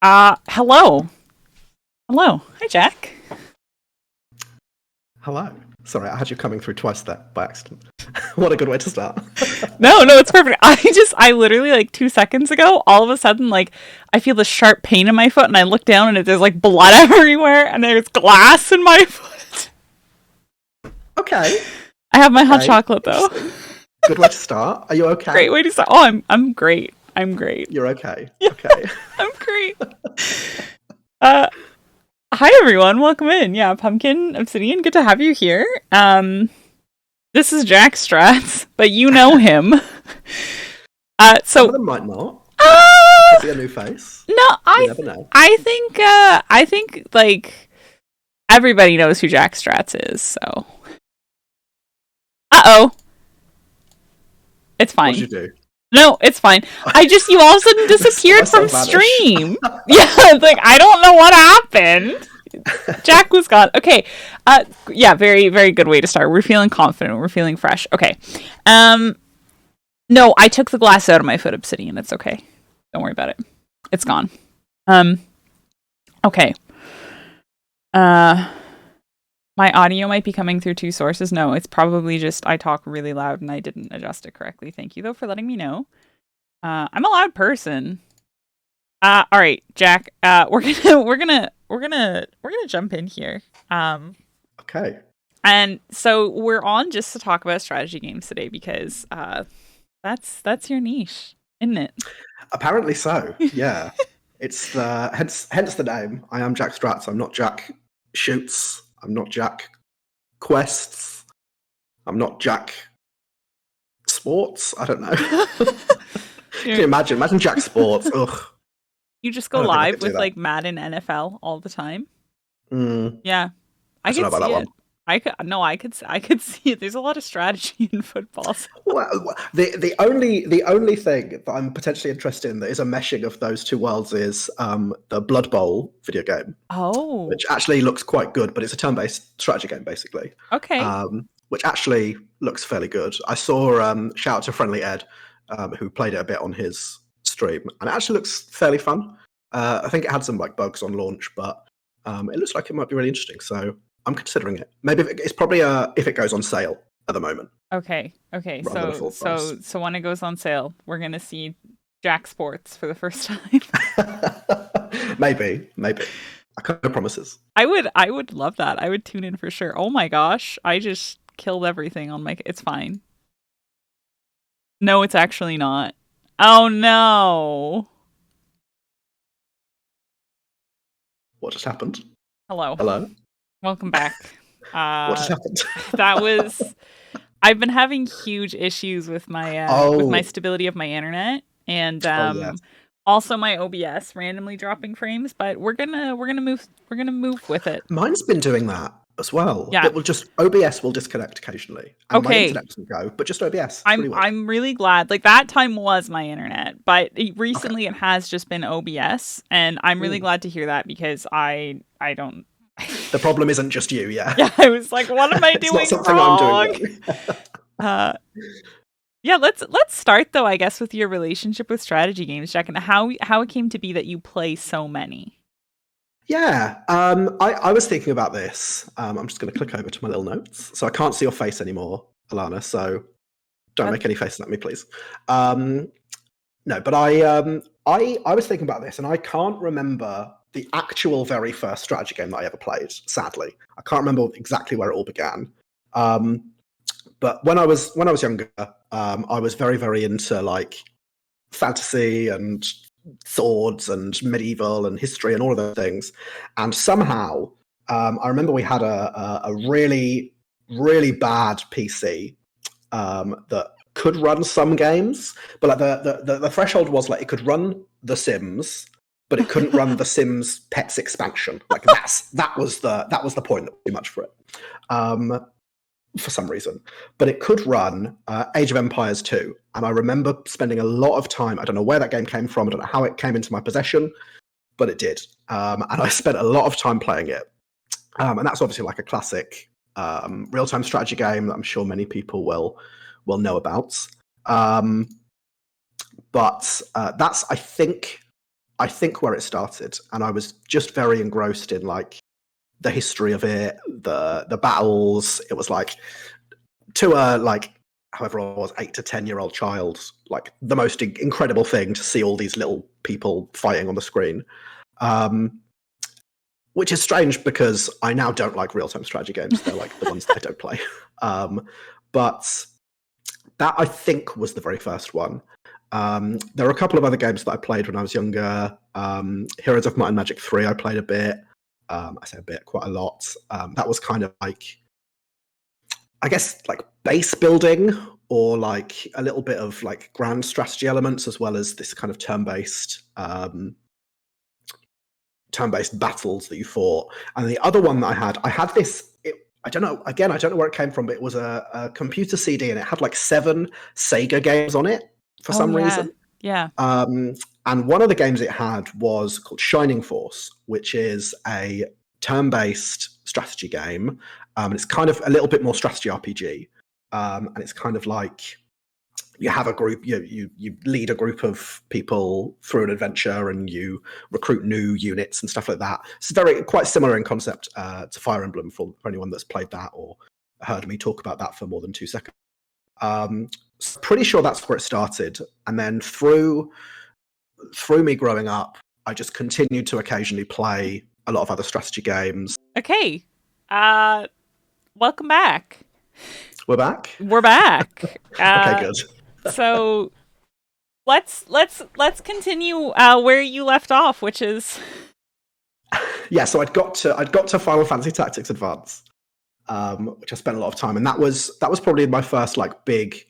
Hello. Hello. Hi, Jack. Hello. Sorry, I had you coming through twice there by accident. What a good way to start. No, it's perfect. I literally, like, 2 seconds ago, all of a sudden, like, I feel this sharp pain in my foot, and I look down, and there's, like, blood everywhere, and there's glass in my foot. Okay. I have my hot chocolate, though. Good way to start. Are you okay? Great way to start. Oh, I'm great. I'm great. You're okay. Yeah, okay. I'm great. Hi, everyone. Welcome in. Yeah, Pumpkin, Obsidian, good to have you here. This is Jack Strats, but you know him. Some of them might not. Could be a new face. No, you never know. I think like everybody knows who Jack Strats is. So, it's fine. What did you do? No, it's fine. You all of a sudden disappeared from stream. Yeah, it's like I don't know what happened. Jack was gone. Okay. Yeah, very, very good way to start. We're feeling confident. We're feeling fresh. Okay. No, I took the glass out of my foot, Obsidian. It's okay. Don't worry about it. It's gone. Okay. My audio might be coming through two sources. No, it's probably just I talk really loud and I didn't adjust it correctly. Thank you though for letting me know. I'm a loud person. All right, Jack. We're gonna jump in here. Okay. And so we're on just to talk about strategy games today because that's your niche, isn't it? Apparently so. Yeah. It's hence the name. I am Jack Strats. I'm not Jack Shoots. I'm not Jack Quests. I'm not Jack Sports. I don't know. Can you imagine? Imagine Jack Sports. Ugh. You just go live with like Madden NFL all the time. Yeah, I could see it. I could see it. There's a lot of strategy in football. So. Well, the only thing that I'm potentially interested in that is a meshing of those two worlds is the Blood Bowl video game. Oh, which actually looks quite good, but it's a turn-based strategy game basically. Okay. Which actually looks fairly good. I saw shout out to Friendly Ed, who played it a bit on his stream, and it actually looks fairly fun. I think it had some like bugs on launch, but it looks like it might be really interesting. So I'm considering it. Maybe it's probably if it goes on sale at the moment. Okay. So when it goes on sale, we're gonna see Jack Sports for the first time. maybe. I can't no promises. I would love that. I would tune in for sure. Oh my gosh, I just killed everything on my. It's fine. No, it's actually not. Oh no. What just happened? Hello. Welcome back. What just happened? That was. I've been having huge issues with my stability of my internet, and yes. Also my OBS randomly dropping frames. But we're gonna move with it. Mine's been doing that as well. Yeah. It will just OBS will disconnect occasionally. And my internet doesn't go, but just OBS. I'm really glad. Like that time was my internet, but recently it has just been OBS, and I'm really glad to hear that because I don't. The problem isn't just you, yeah. Yeah, I was like, what am I doing wrong? I'm doing yeah, let's start though, I guess, with your relationship with strategy games, Jack, and how it came to be that you play so many. Yeah, I was thinking about this. I'm just going to click over to my little notes, so I can't see your face anymore, Alana. So don't make any faces at me, please. No, but I was thinking about this, and I can't remember the actual very first strategy game that I ever played. Sadly, I can't remember exactly where it all began. But when I was younger, I was very, very into like fantasy and swords and medieval and history and all of those things. And somehow, I remember we had a really, really bad PC that could run some games, but like the threshold was like it could run The Sims, but it couldn't run The Sims Pets expansion. Like that was the point that was too much for it. For some reason, but it could run Age of Empires 2. And I remember spending a lot of time, I don't know where that game came from, I don't know how it came into my possession, but it did. And I spent a lot of time playing it. And that's obviously like a classic real-time strategy game that I'm sure many people will know about. But that's, I think, I think, where it started, and I was just very engrossed in like the history of it, the battles. It was like, to a like however I was, 8 to 10-year-old child, like the most incredible thing to see all these little people fighting on the screen. Which is strange because I now don't like real-time strategy games. They're like the ones that I don't play. But that, I think, was the very first one. There are a couple of other games that I played when I was younger. Heroes of Might and Magic 3 I played a bit. I say a bit, quite a lot. That was kind of like, I guess, like base building, or like a little bit of like grand strategy elements, as well as this kind of turn-based battles that you fought. And the other one that I had this, I don't know where it came from, but it was a computer CD, and it had like 7 Sega games on it for some reason. Yeah. And one of the games it had was called Shining Force, which is a turn-based strategy game. And it's kind of a little bit more strategy RPG. And it's kind of like, you have a group, you lead a group of people through an adventure, and you recruit new units and stuff like that. It's quite similar in concept to Fire Emblem, for anyone that's played that or heard me talk about that for more than 2 seconds. So pretty sure that's where it started, and then through me growing up, I just continued to occasionally play a lot of other strategy games. Okay, welcome back. We're back. Okay, good. So let's continue where you left off, which is yeah. So I'd got to Final Fantasy Tactics Advance, which I spent a lot of time, and that was probably my first like big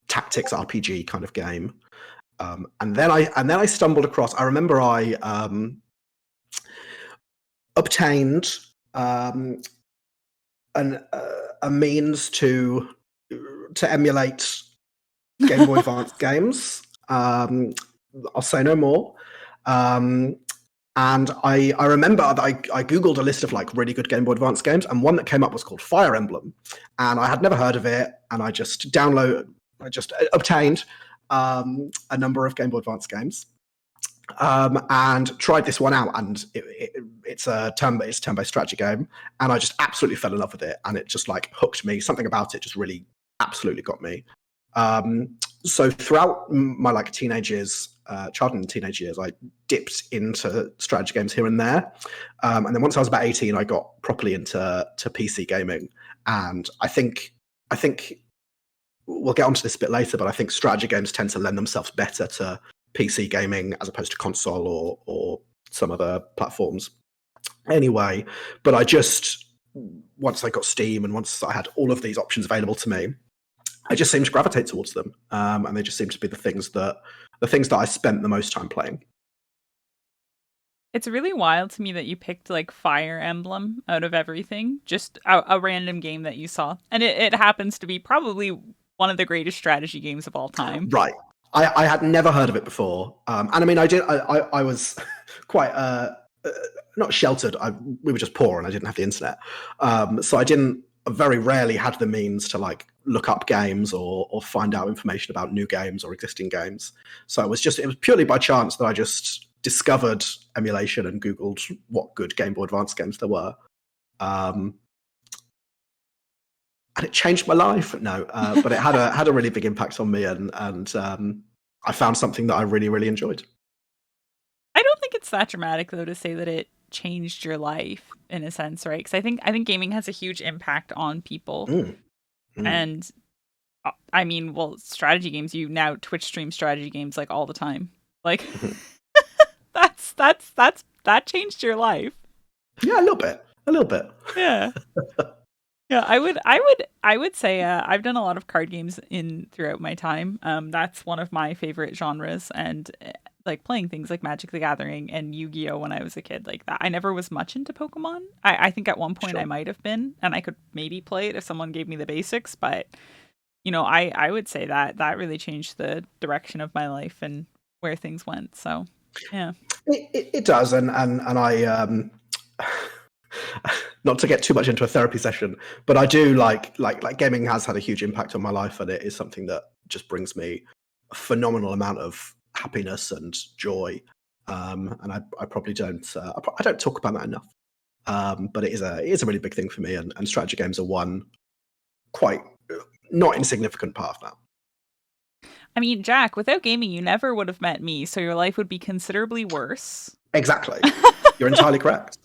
tactics RPG kind of game. And then I stumbled across. I remember I obtained a means to emulate Game Boy Advance games. I'll say no more. And I remember that I googled a list of like really good Game Boy Advance games, and one that came up was called Fire Emblem, and I had never heard of it, and I just obtained a number of Game Boy Advance games, and tried this one out, and it's a turn-based strategy game, and I just absolutely fell in love with it, and it just like hooked me. Something about it just really absolutely got me. So throughout my like childhood and teenage years, I dipped into strategy games here and there, and then once I was about 18, I got properly into PC gaming, and I think we'll get onto this a bit later, but I think strategy games tend to lend themselves better to PC gaming as opposed to console or some other platforms. Anyway, but once I got Steam and once I had all of these options available to me, I just seemed to gravitate towards them, and they just seemed to be the things that I spent the most time playing. It's really wild to me that you picked like Fire Emblem out of everything, just a random game that you saw, and it happens to be probably one of the greatest strategy games of all time. Right. I had never heard of it before, and I mean, I was quite not sheltered. We were just poor, and I didn't have the internet, so I very rarely had the means to like look up games or find out information about new games or existing games. So it was purely by chance that I just discovered emulation and Googled what good Game Boy Advance games there were. And it changed my life. No, but it had a really big impact on me, and I found something that I really, really enjoyed. I don't think it's that dramatic though to say that it changed your life in a sense, right? Because I think gaming has a huge impact on people, and I mean, well, strategy games. You now Twitch stream strategy games like all the time. Like that changed your life. Yeah, a little bit. Yeah. Yeah, I would say I've done a lot of card games throughout my time. That's one of my favorite genres, and like playing things like Magic the Gathering and Yu-Gi-Oh when I was a kid, like that. I never was much into Pokemon. I think at one point I might have been, and I could maybe play it if someone gave me the basics, but I would say that really changed the direction of my life and where things went. So yeah, it does, and I not to get too much into a therapy session, but I do like gaming has had a huge impact on my life, and it is something that just brings me a phenomenal amount of happiness and joy. And I probably don't I don't talk about that enough. But it is a really big thing for me, and strategy games are one quite not insignificant part of that. I mean, Jack, without gaming, you never would have met me, so your life would be considerably worse. Exactly. You're entirely correct.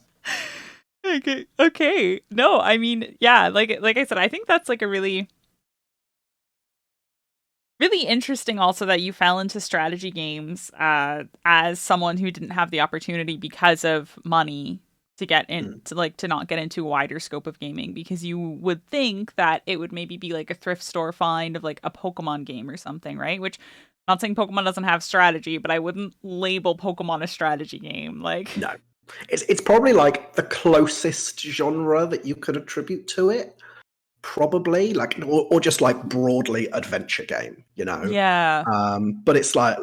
Okay. Okay. No, I mean, yeah, like I said, I think that's like a really really interesting also that you fell into strategy games as someone who didn't have the opportunity because of money to get in to like to not get into a wider scope of gaming, because you would think that it would maybe be like a thrift store find of like a Pokemon game or something, right? Which, not saying Pokemon doesn't have strategy, but I wouldn't label Pokemon a strategy game. Like, No. It's probably like the closest genre that you could attribute to it. Probably like, or just like broadly adventure game, you know. yeah, But it's like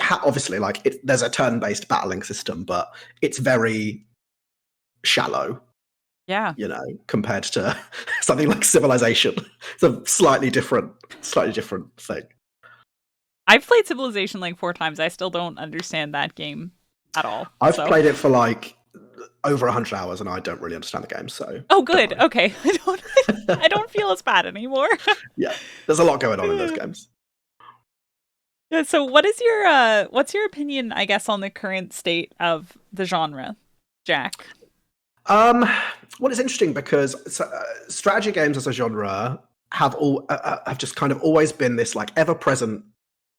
obviously like there's a turn-based battling system, but it's very shallow, yeah. you know, compared to something like Civilization. It's a slightly different thing. I've played Civilization like 4 times. I still don't understand that game at all. I've So, played it for like over 100 hours, and I don't really understand the game. So, oh, don't good. worry. Okay, I don't feel as bad anymore. Yeah, there's a lot going on in those games. Yeah, so what's your opinion, I guess, on the current state of the genre, Jack? Um, well, it's interesting because strategy games as a genre have just kind of always been this like ever-present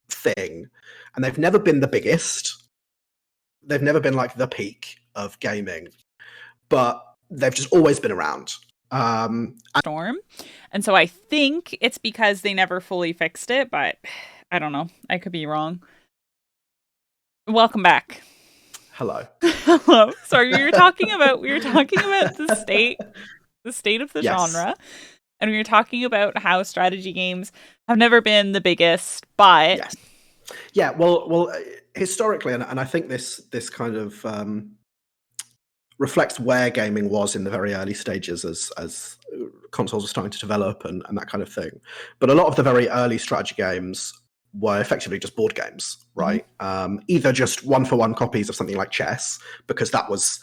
thing, and they've never been the biggest. They've never been like the peak of gaming, but they've just always been around. Storm. And so I think it's because they never fully fixed it, but I don't know. I could be wrong. Welcome back. Hello. Hello. Sorry, we were talking about the state of the Yes. genre. And we were talking about how strategy games have never been the biggest, but Yes. Yeah, well, historically, and I think this kind of reflects where gaming was in the very early stages as consoles were starting to develop and that kind of thing. But a lot of the very early strategy games were effectively just board games, right? Either just one-for-one copies of something like chess, because that was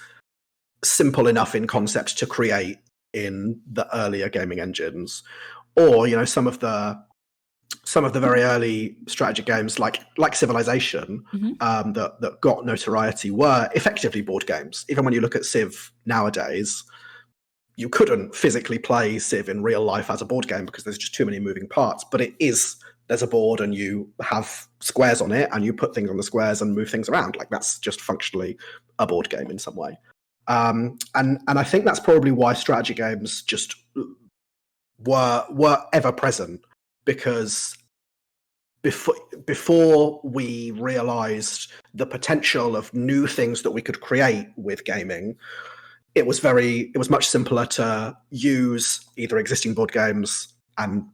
simple enough in concept to create in the earlier gaming engines, or, you know, some of the very early strategy games like Civilization that got notoriety were effectively board games. Even when you look at Civ nowadays, you couldn't physically play Civ in real life as a board game because there's just too many moving parts. But there's a board and you have squares on it and you put things on the squares and move things around. Like, that's just functionally a board game in some way. And I think that's probably why strategy games just were ever present, because before we realized the potential of new things that we could create with gaming, it was much simpler to use either existing board games and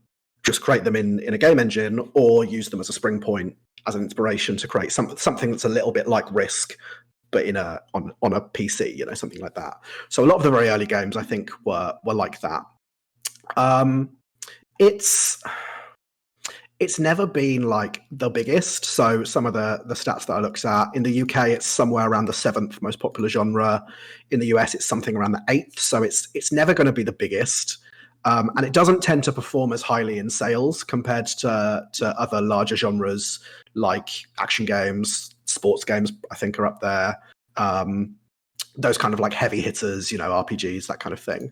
just create them in a game engine, or use them as a spring point, as an inspiration to create something that's a little bit like Risk, but on a PC, you know, something like that. So a lot of the very early games, I think, were like that. It's never been like the biggest. So some of the stats that I looked at, in the UK, it's somewhere around the 7th most popular genre. In the US, it's something around the 8th. So it's never going to be the biggest. And it doesn't tend to perform as highly in sales compared to other larger genres like action games, sports games, I think, are up there. Those kind of like heavy hitters, you know, RPGs, that kind of thing.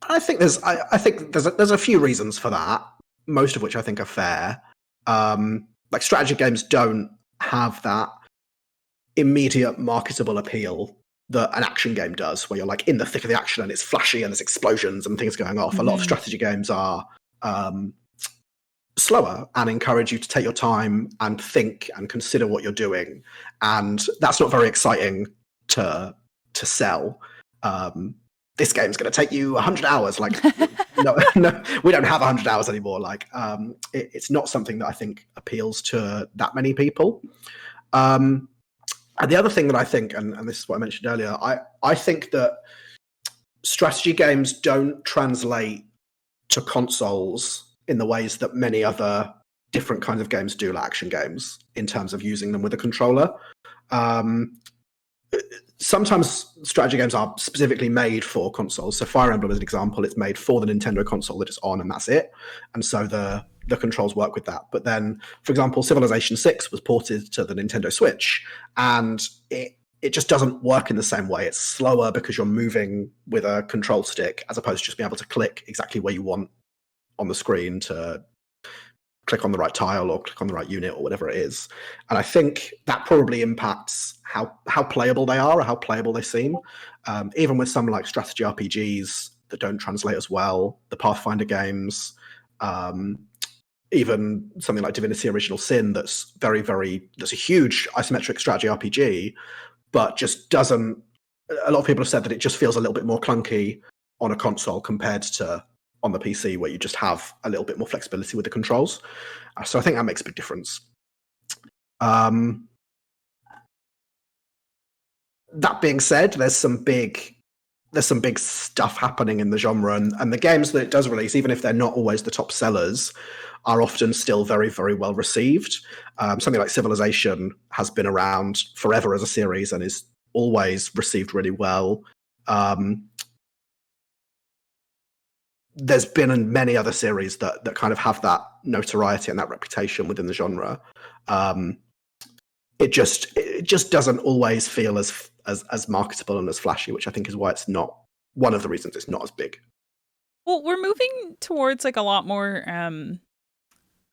I think there's a few reasons for that, most of which I think are fair. Like, strategy games don't have that immediate marketable appeal that an action game does, where you're like in the thick of the action and it's flashy and there's explosions and things going off. A lot of strategy games are slower and encourage you to take your time and think and consider what you're doing, and that's not very exciting to sell. This game's going to take you 100 hours. Like, no, we don't have 100 hours anymore. Like, it's not something that I think appeals to that many people. And the other thing that I think, and this is what I mentioned earlier, I think that strategy games don't translate to consoles in the ways that many other different kinds of games dual action games in terms of using them with a controller. Sometimes strategy games are specifically made for consoles. So Fire Emblem is an example. It's made for the Nintendo console that it's on, and that's it. And so the controls work with that. But then, for example, Civilization 6 was ported to the Nintendo Switch, and it just doesn't work in the same way. It's slower because you're moving with a control stick as opposed to just being able to click exactly where you want on the screen to click on the right tile or click on the right unit or whatever it is. And I think that probably impacts how playable they are or how playable they seem. Even with some like strategy RPGs that don't translate as well, the Pathfinder games, even something like Divinity Original Sin that's that's a huge isometric strategy RPG, but just doesn't, a lot of people have said that it just feels a little bit more clunky on a console compared to on the PC, where you just have a little bit more flexibility with the controls. So I think that makes a big difference. That being said, there's some big stuff happening in the genre, and the games that it does release, even if they're not always the top sellers, are often still very, very well received. Something like Civilization has been around forever as a series and is always received really well. There's been many other series that kind of have that notoriety and that reputation within the genre. It just doesn't always feel as marketable and as flashy, which I think is why it's not one of the reasons it's not as big. Well, we're moving towards like a lot more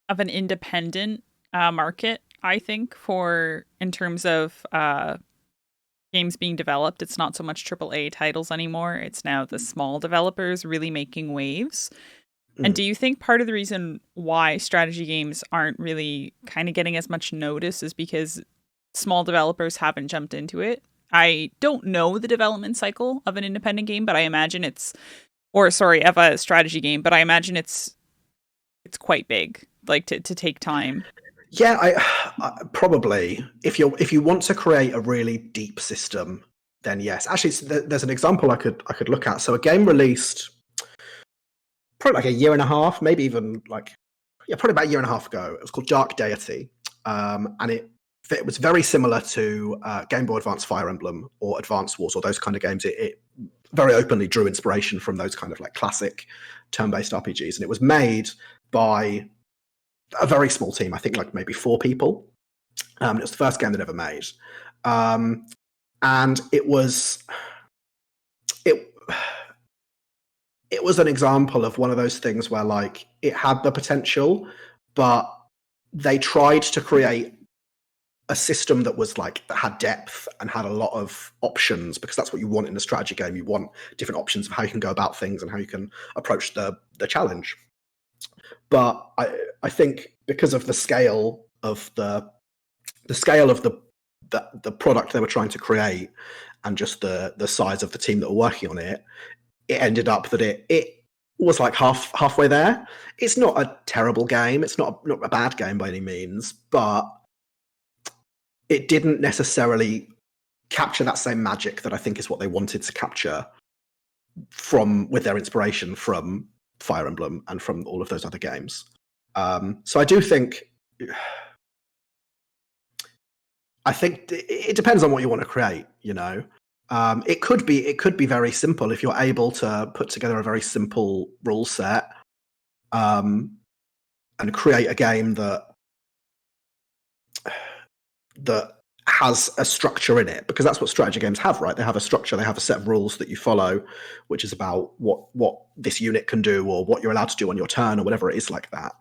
of an independent market, I think, for in terms of games being developed. It's not so much AAA titles anymore. It's now the small developers really making waves. And do you think part of the reason why strategy games aren't really kind of getting as much notice is because small developers haven't jumped into it? I don't know the development cycle of an independent game, but I imagine of a strategy game, but I imagine it's quite big, like to take time. Yeah, I probably if you want to create a really deep system, then yes. Actually, there's an example I could look at. So a game released probably like a year and a half, maybe even probably about a year and a half ago. It was called Dark Deity, and it was very similar to Game Boy Advance Fire Emblem or Advance Wars or those kind of games. It very openly drew inspiration from those kind of like classic turn-based RPGs, and it was made by a very small team. I think like maybe 4 people. It was the first game they'd ever made, and it was an example of one of those things where like it had the potential, but they tried to create a system that was like that had depth and had a lot of options, because that's what you want in a strategy game. You want different options of how you can go about things and how you can approach the challenge. But I think because of the scale of the product they were trying to create and just the size of the team that were working on it, it ended up that it was like halfway there. It's not a terrible game. It's not a bad game by any means, but it didn't necessarily capture that same magic that I think is what they wanted to capture with their inspiration from Fire Emblem and from all of those other games. So I do think it depends on what you want to create, you know. It could be very simple if you're able to put together a very simple rule set and create a game that has a structure in it, because that's what strategy games have, right? They have a structure, they have a set of rules that you follow, which is about what this unit can do or what you're allowed to do on your turn or whatever it is like that.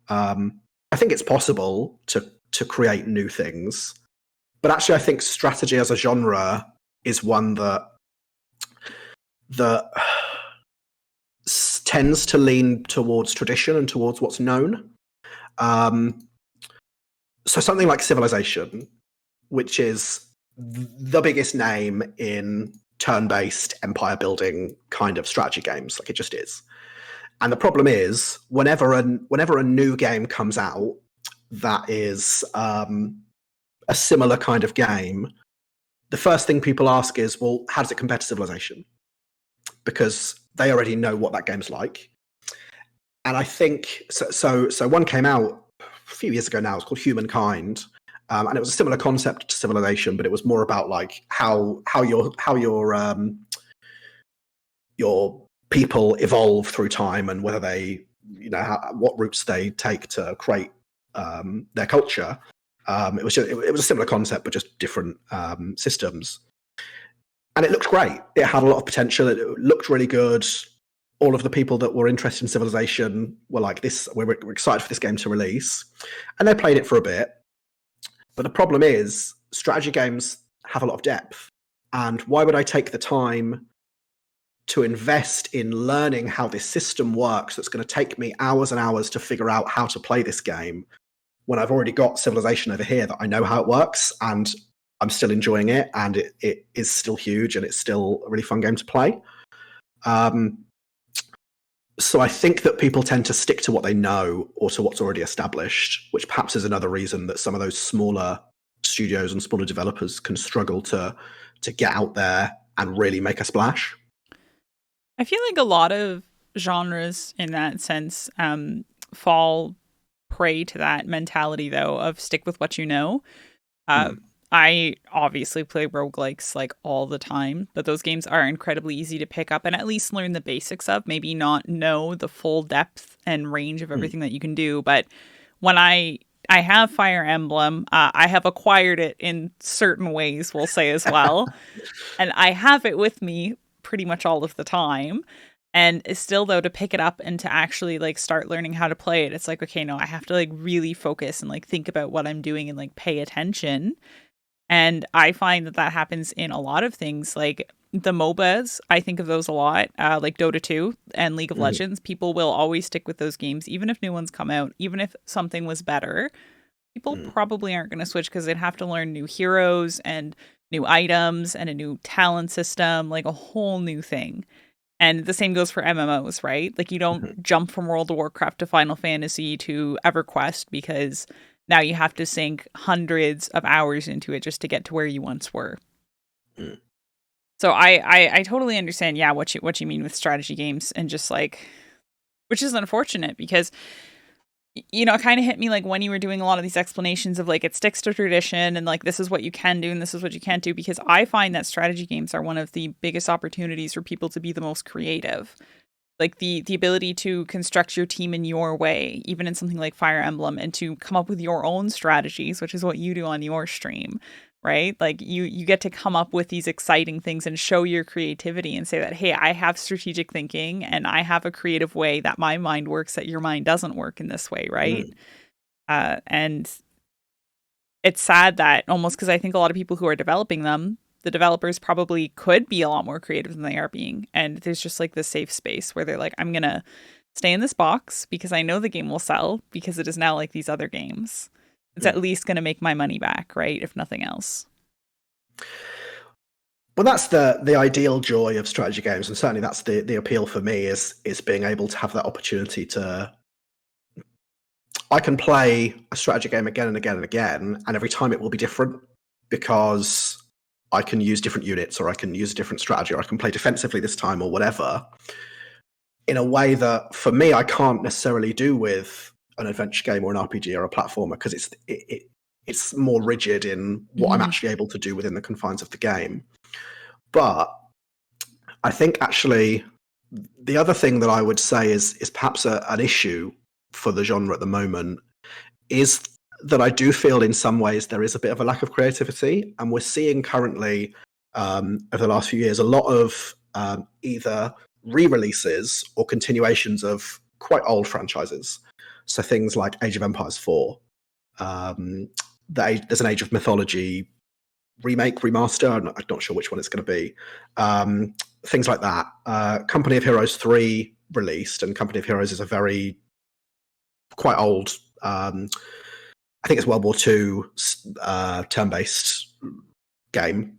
I think it's possible to create new things, but actually I think strategy as a genre is one that tends to lean towards tradition and towards what's known. So something like Civilization, which is the biggest name in turn-based empire building kind of strategy games, like it just is. And the problem is, whenever a new game comes out that is a similar kind of game, the first thing people ask is, well, how does it compare to Civilization? Because they already know what that game's like. And I think so one came out few years ago now. It was called Humankind, and it was a similar concept to Civilization, but it was more about like how your people evolve through time and whether they, what routes they take to create their culture. It was a similar concept, but just different systems. And it looked great. It had a lot of potential. It looked really good. All of the people that were interested in Civilization were like, "This, we're excited for this game to release," and they played it for a bit. But the problem is, strategy games have a lot of depth, and why would I take the time to invest in learning how this system works that's going to take me hours and hours to figure out how to play this game when I've already got Civilization over here that I know how it works and I'm still enjoying it, and it is still huge and it's still a really fun game to play. So I think that people tend to stick to what they know or to what's already established, which perhaps is another reason that some of those smaller studios and smaller developers can struggle to get out there and really make a splash. I feel like a lot of genres in that sense fall prey to that mentality, though, of stick with what you know. I obviously play roguelikes like all the time, but those games are incredibly easy to pick up and at least learn the basics of, maybe not know the full depth and range of everything that you can do. But when I have Fire Emblem, I have acquired it in certain ways, we'll say as well. And I have it with me pretty much all of the time. And still, though, to pick it up and to actually like start learning how to play it, it's like, okay, no, I have to like really focus and like think about what I'm doing and like pay attention. And I find that happens in a lot of things, like the MOBAs. I think of those a lot, like Dota 2 and League of Legends. People will always stick with those games, even if new ones come out, even if something was better. People probably aren't going to switch because they'd have to learn new heroes and new items and a new talent system, like a whole new thing. And the same goes for MMOs, right? Like you don't jump from World of Warcraft to Final Fantasy to EverQuest because now you have to sink hundreds of hours into it just to get to where you once were. So I totally understand, yeah, what you mean with strategy games, and just like, which is unfortunate because, you know, it kind of hit me like when you were doing a lot of these explanations of like it sticks to tradition and like this is what you can do and this is what you can't do, because I find that strategy games are one of the biggest opportunities for people to be the most creative. Like the ability to construct your team in your way, even in something like Fire Emblem, and to come up with your own strategies, which is what you do on your stream, right? Like you get to come up with these exciting things and show your creativity and say that, hey, I have strategic thinking and I have a creative way that my mind works that your mind doesn't work in this way, right? And it's sad that almost, because I think a lot of people who are developing them, the developers probably could be a lot more creative than they are being. And there's just like this safe space where they're like, I'm going to stay in this box because I know the game will sell because it is now like these other games. It's at least going to make my money back, right? If nothing else. Well, that's the ideal joy of strategy games. And certainly that's the appeal for me is being able to have that opportunity to, I can play a strategy game again and again and again, and every time it will be different because I can use different units, or I can use a different strategy, or I can play defensively this time, or whatever, in a way that, for me, I can't necessarily do with an adventure game or an RPG or a platformer, because it's more rigid in what I'm actually able to do within the confines of the game. But I think actually the other thing that I would say is perhaps an issue for the genre at the moment is that I do feel in some ways there is a bit of a lack of creativity, and we're seeing currently over the last few years a lot of either re-releases or continuations of quite old franchises. So things like Age of Empires 4, there's an Age of Mythology remake, remaster, I'm not sure which one it's going to be. Things like that. Company of Heroes 3 released, and Company of Heroes is a very quite old, I think it's World War II turn-based game.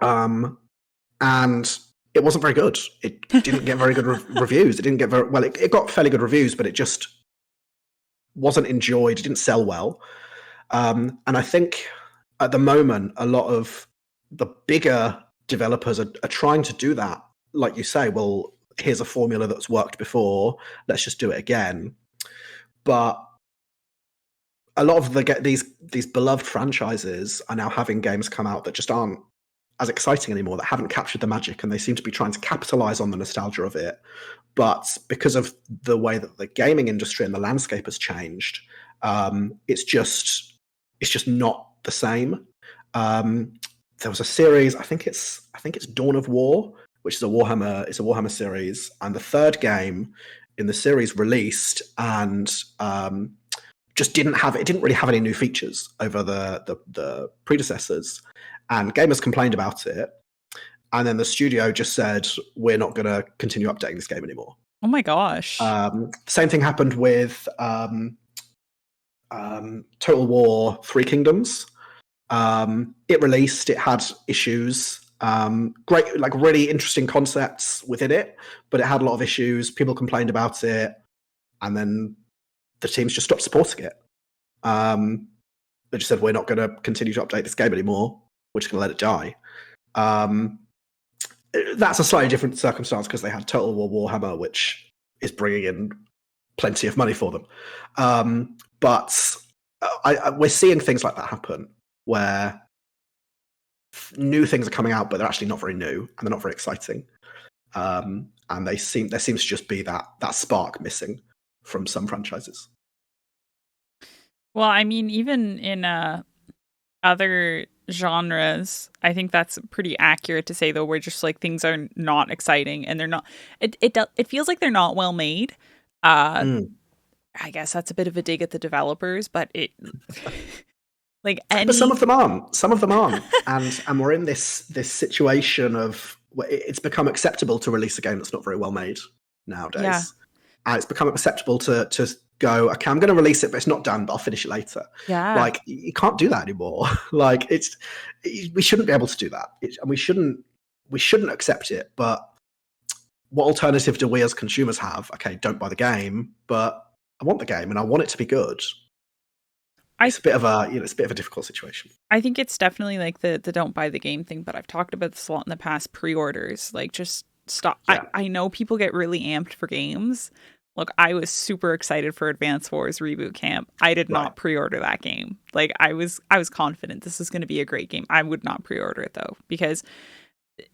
And it wasn't very good. It didn't get very good reviews. It didn't get very well. It got fairly good reviews, but it just wasn't enjoyed. It didn't sell well. And I think at the moment, a lot of the bigger developers are trying to do that. Like you say, well, here's a formula that's worked before. Let's just do it again. But a lot of these beloved franchises are now having games come out that just aren't as exciting anymore, that haven't captured the magic, and they seem to be trying to capitalize on the nostalgia of it. But because of the way that the gaming industry and the landscape has changed, it's just not the same. There was a series, I think it's Dawn of War, which is a Warhammer series, and the third game in the series released and just didn't really have any new features over the predecessors, and gamers complained about it. And then the studio just said, we're not going to continue updating this game anymore. Oh my gosh. Same thing happened with Total War 3 Kingdoms. It released, it had issues. Great, like really interesting concepts within it, but it had a lot of issues. People complained about it, and then the teams just stopped supporting it. They just said, we're not going to continue to update this game anymore. We're just going to let it die. That's a slightly different circumstance because they had Total War Warhammer, which is bringing in plenty of money for them. But we're seeing things like that happen, where new things are coming out, but they're actually not very new and they're not very exciting. And there seems to just be that spark missing from some franchises. Well, I mean, even in other genres, I think that's pretty accurate to say, though, where just like things are not exciting and they're not. It feels like they're not well made. I guess that's a bit of a dig at the developers, but it like but some of them aren't, and we're in this situation of it's become acceptable to release a game that's not very well made nowadays. Yeah. And it's become acceptable to go, okay, I'm going to release it, but it's not done, but I'll finish it later. Yeah. Like, you can't do that anymore. Like, we shouldn't be able to do that. And we shouldn't accept it. But what alternative do we as consumers have? Okay, don't buy the game, but I want the game and I want it to be good. It's a bit of a difficult situation. I think it's definitely like the don't buy the game thing, but I've talked about this a lot in the past. Pre-orders, like, just stop. Yeah. I know people get really amped for games. Look, I was super excited for Advance Wars Reboot Camp. I did not pre-order that game. Like, I was confident this is going to be a great game. I would not pre-order it though, because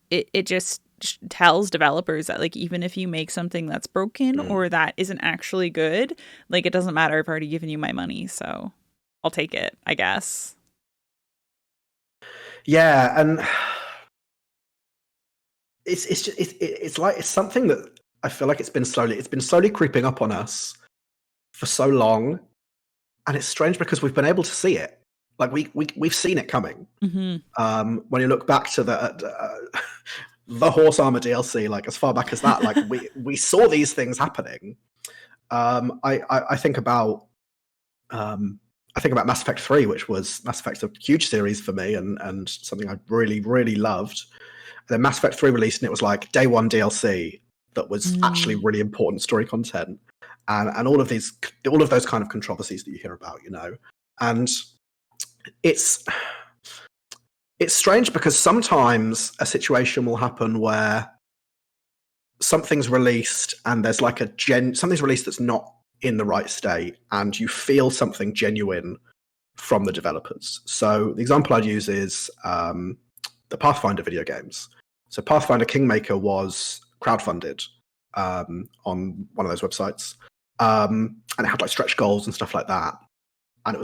it just tells developers that, like, even if you make something that's broken or that isn't actually good, like, it doesn't matter. I've already given you my money, so I'll take it, I guess. Yeah, and it's something that I feel like it's been slowly creeping up on us for so long, and it's strange because we've been able to see it. Like, we've seen it coming. Mm-hmm. When you look back to the Horse Armor DLC, like as far back as that, like we saw these things happening. I think about Mass Effect 3, which was Mass Effect's a huge series for me and something I really, really loved. And then Mass Effect 3 released, and it was like day one DLC that was actually really important story content, and all of those kind of controversies that you hear about, you know. And it's strange because sometimes a situation will happen where something's released and there's like something's released that's not in the right state, and you feel something genuine from the developers. So the example I'd use is the Pathfinder video games. So Pathfinder Kingmaker was crowdfunded on one of those websites, and it had like stretch goals and stuff like that. And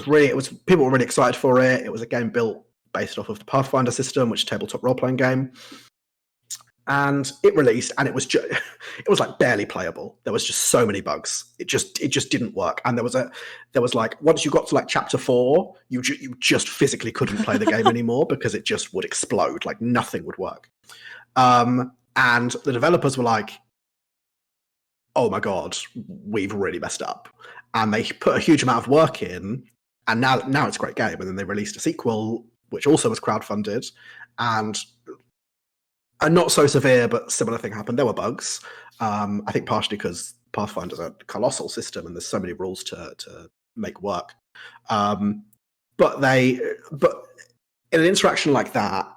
people were really excited for it. It was a game built based off of the Pathfinder system, which is a tabletop role-playing game. And it released, and it was like barely playable. There was just so many bugs. It just didn't work. And there was like, once you got to like chapter 4, you just physically couldn't play the game anymore because it just would explode. Like, nothing would work. And the developers were like, oh my god, we've really messed up. And they put a huge amount of work in, and now it's a great game. And then they released a sequel, which also was crowdfunded, and a not so severe but similar thing happened. There were bugs. I think partially because Pathfinder's a colossal system and there's so many rules to make work. But in an interaction like that,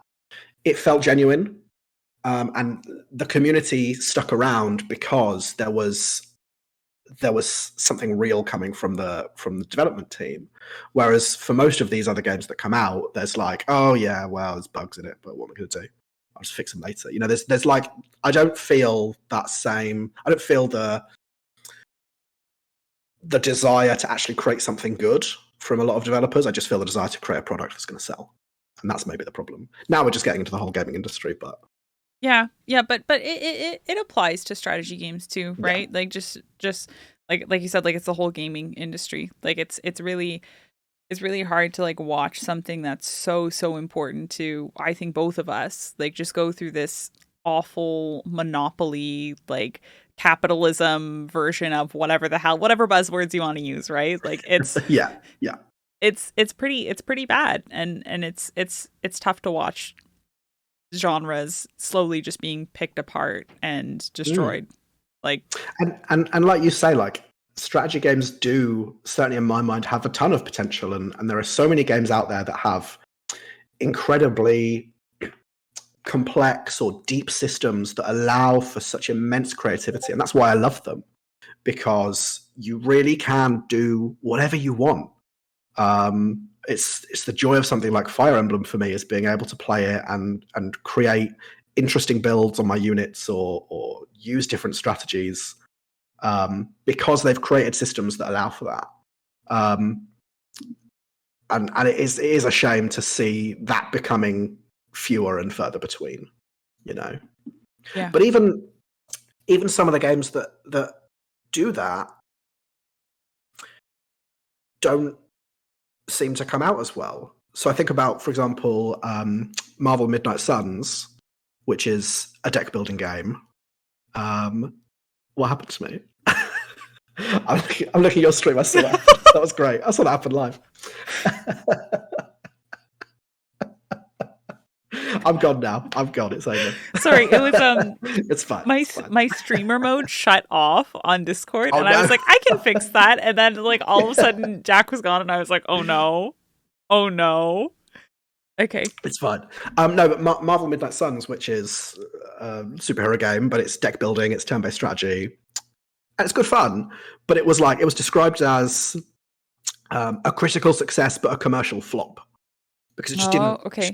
it felt genuine, and the community stuck around because there was there was something real coming from the development team. Whereas for most of these other games that come out, there's like, oh yeah, well, there's bugs in it, but what am I going to do? I'll just fix them later. You know, there's like, I don't feel that same. I don't feel the desire to actually create something good from a lot of developers. I just feel the desire to create a product that's going to sell, and that's maybe the problem. Now we're just getting into the whole gaming industry, but Yeah, but it applies to strategy games too, right? Like just like you said, like it's the whole gaming industry. Like it's really hard to like watch something that's so important to, I think, both of us, like just go through this awful monopoly, like capitalism version of whatever the hell, whatever buzzwords you want to use, right? Like yeah. it's pretty bad, and it's tough to watch genres slowly just being picked apart and destroyed. Like, and like you say, like strategy games do, certainly in my mind, have a ton of potential, and there are so many games out there that have incredibly complex or deep systems that allow for such immense creativity, and that's why I love them, because you really can do whatever you want. It's the joy of something like Fire Emblem for me, is being able to play it and create interesting builds on my units, or use different strategies, because they've created systems that allow for that. And it is a shame to see that becoming fewer and further between, you know. yeah. But even some of the games that do that don't seem to come out as well. So I think about, for example, Marvel Midnight Suns, which is a deck building game. What happened to me? I'm looking at your stream. I saw that. That was great. I saw that happen live. I'm gone now. I'm gone. It's over. Sorry, it was it's fine. My streamer mode shut off on Discord, and I was like, I can fix that. And then like all of a sudden, Jack was gone, and I was like, oh no. Okay, it's fine. No, but Marvel Midnight Suns, which is a superhero game, but it's deck building, it's turn-based strategy, and it's good fun. But it was described as a critical success but a commercial flop, because it just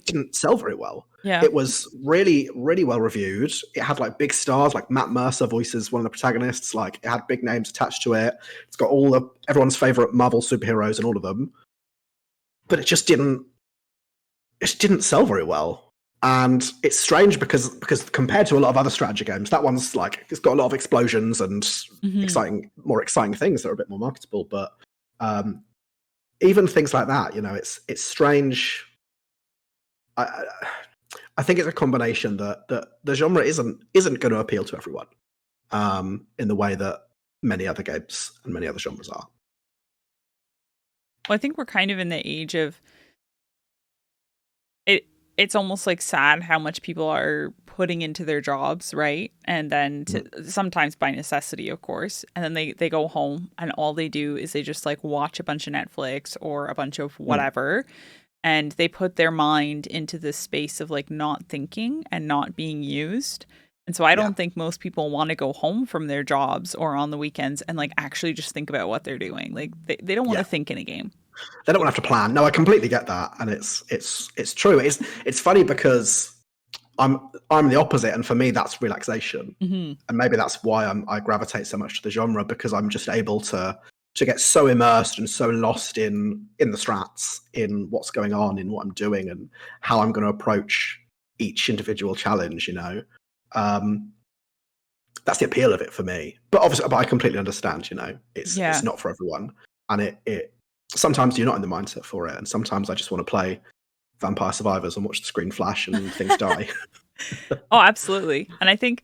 didn't sell very well. Yeah, it was really, really well reviewed. It had like big stars, like Matt Mercer voices one of the protagonists. Like, it had big names attached to it. It's got everyone's favorite Marvel superheroes and all of them. But it just didn't sell very well. And it's strange because compared to a lot of other strategy games, that one's like, it's got a lot of explosions and more exciting things that are a bit more marketable. But even things like that, you know, it's strange. I think it's a combination that the genre isn't going to appeal to everyone, in the way that many other games and many other genres are. Well, I think we're kind of in the age of it. It's almost like sad how much people are putting into their jobs, right? And then sometimes by necessity, of course. And then they go home and all they do is they just like watch a bunch of Netflix or a bunch of whatever. And they put their mind into this space of like not thinking and not being used. And so I don't think most people want to go home from their jobs or on the weekends and like actually just think about what they're doing. Like they don't want to think in a game. They don't want to have to plan. No, I completely get that, and it's true. It's funny because I'm the opposite, and for me that's relaxation, and maybe that's why I gravitate so much to the genre, because I'm just able to get so immersed and so lost in the strats, in what's going on, in what I'm doing, and how I'm going to approach each individual challenge. You know, that's the appeal of it for me. But obviously, I completely understand. You know, it's not for everyone, and it sometimes you're not in the mindset for it, and sometimes I just want to play Vampire Survivors and watch the screen flash and things die. Oh, absolutely. And I think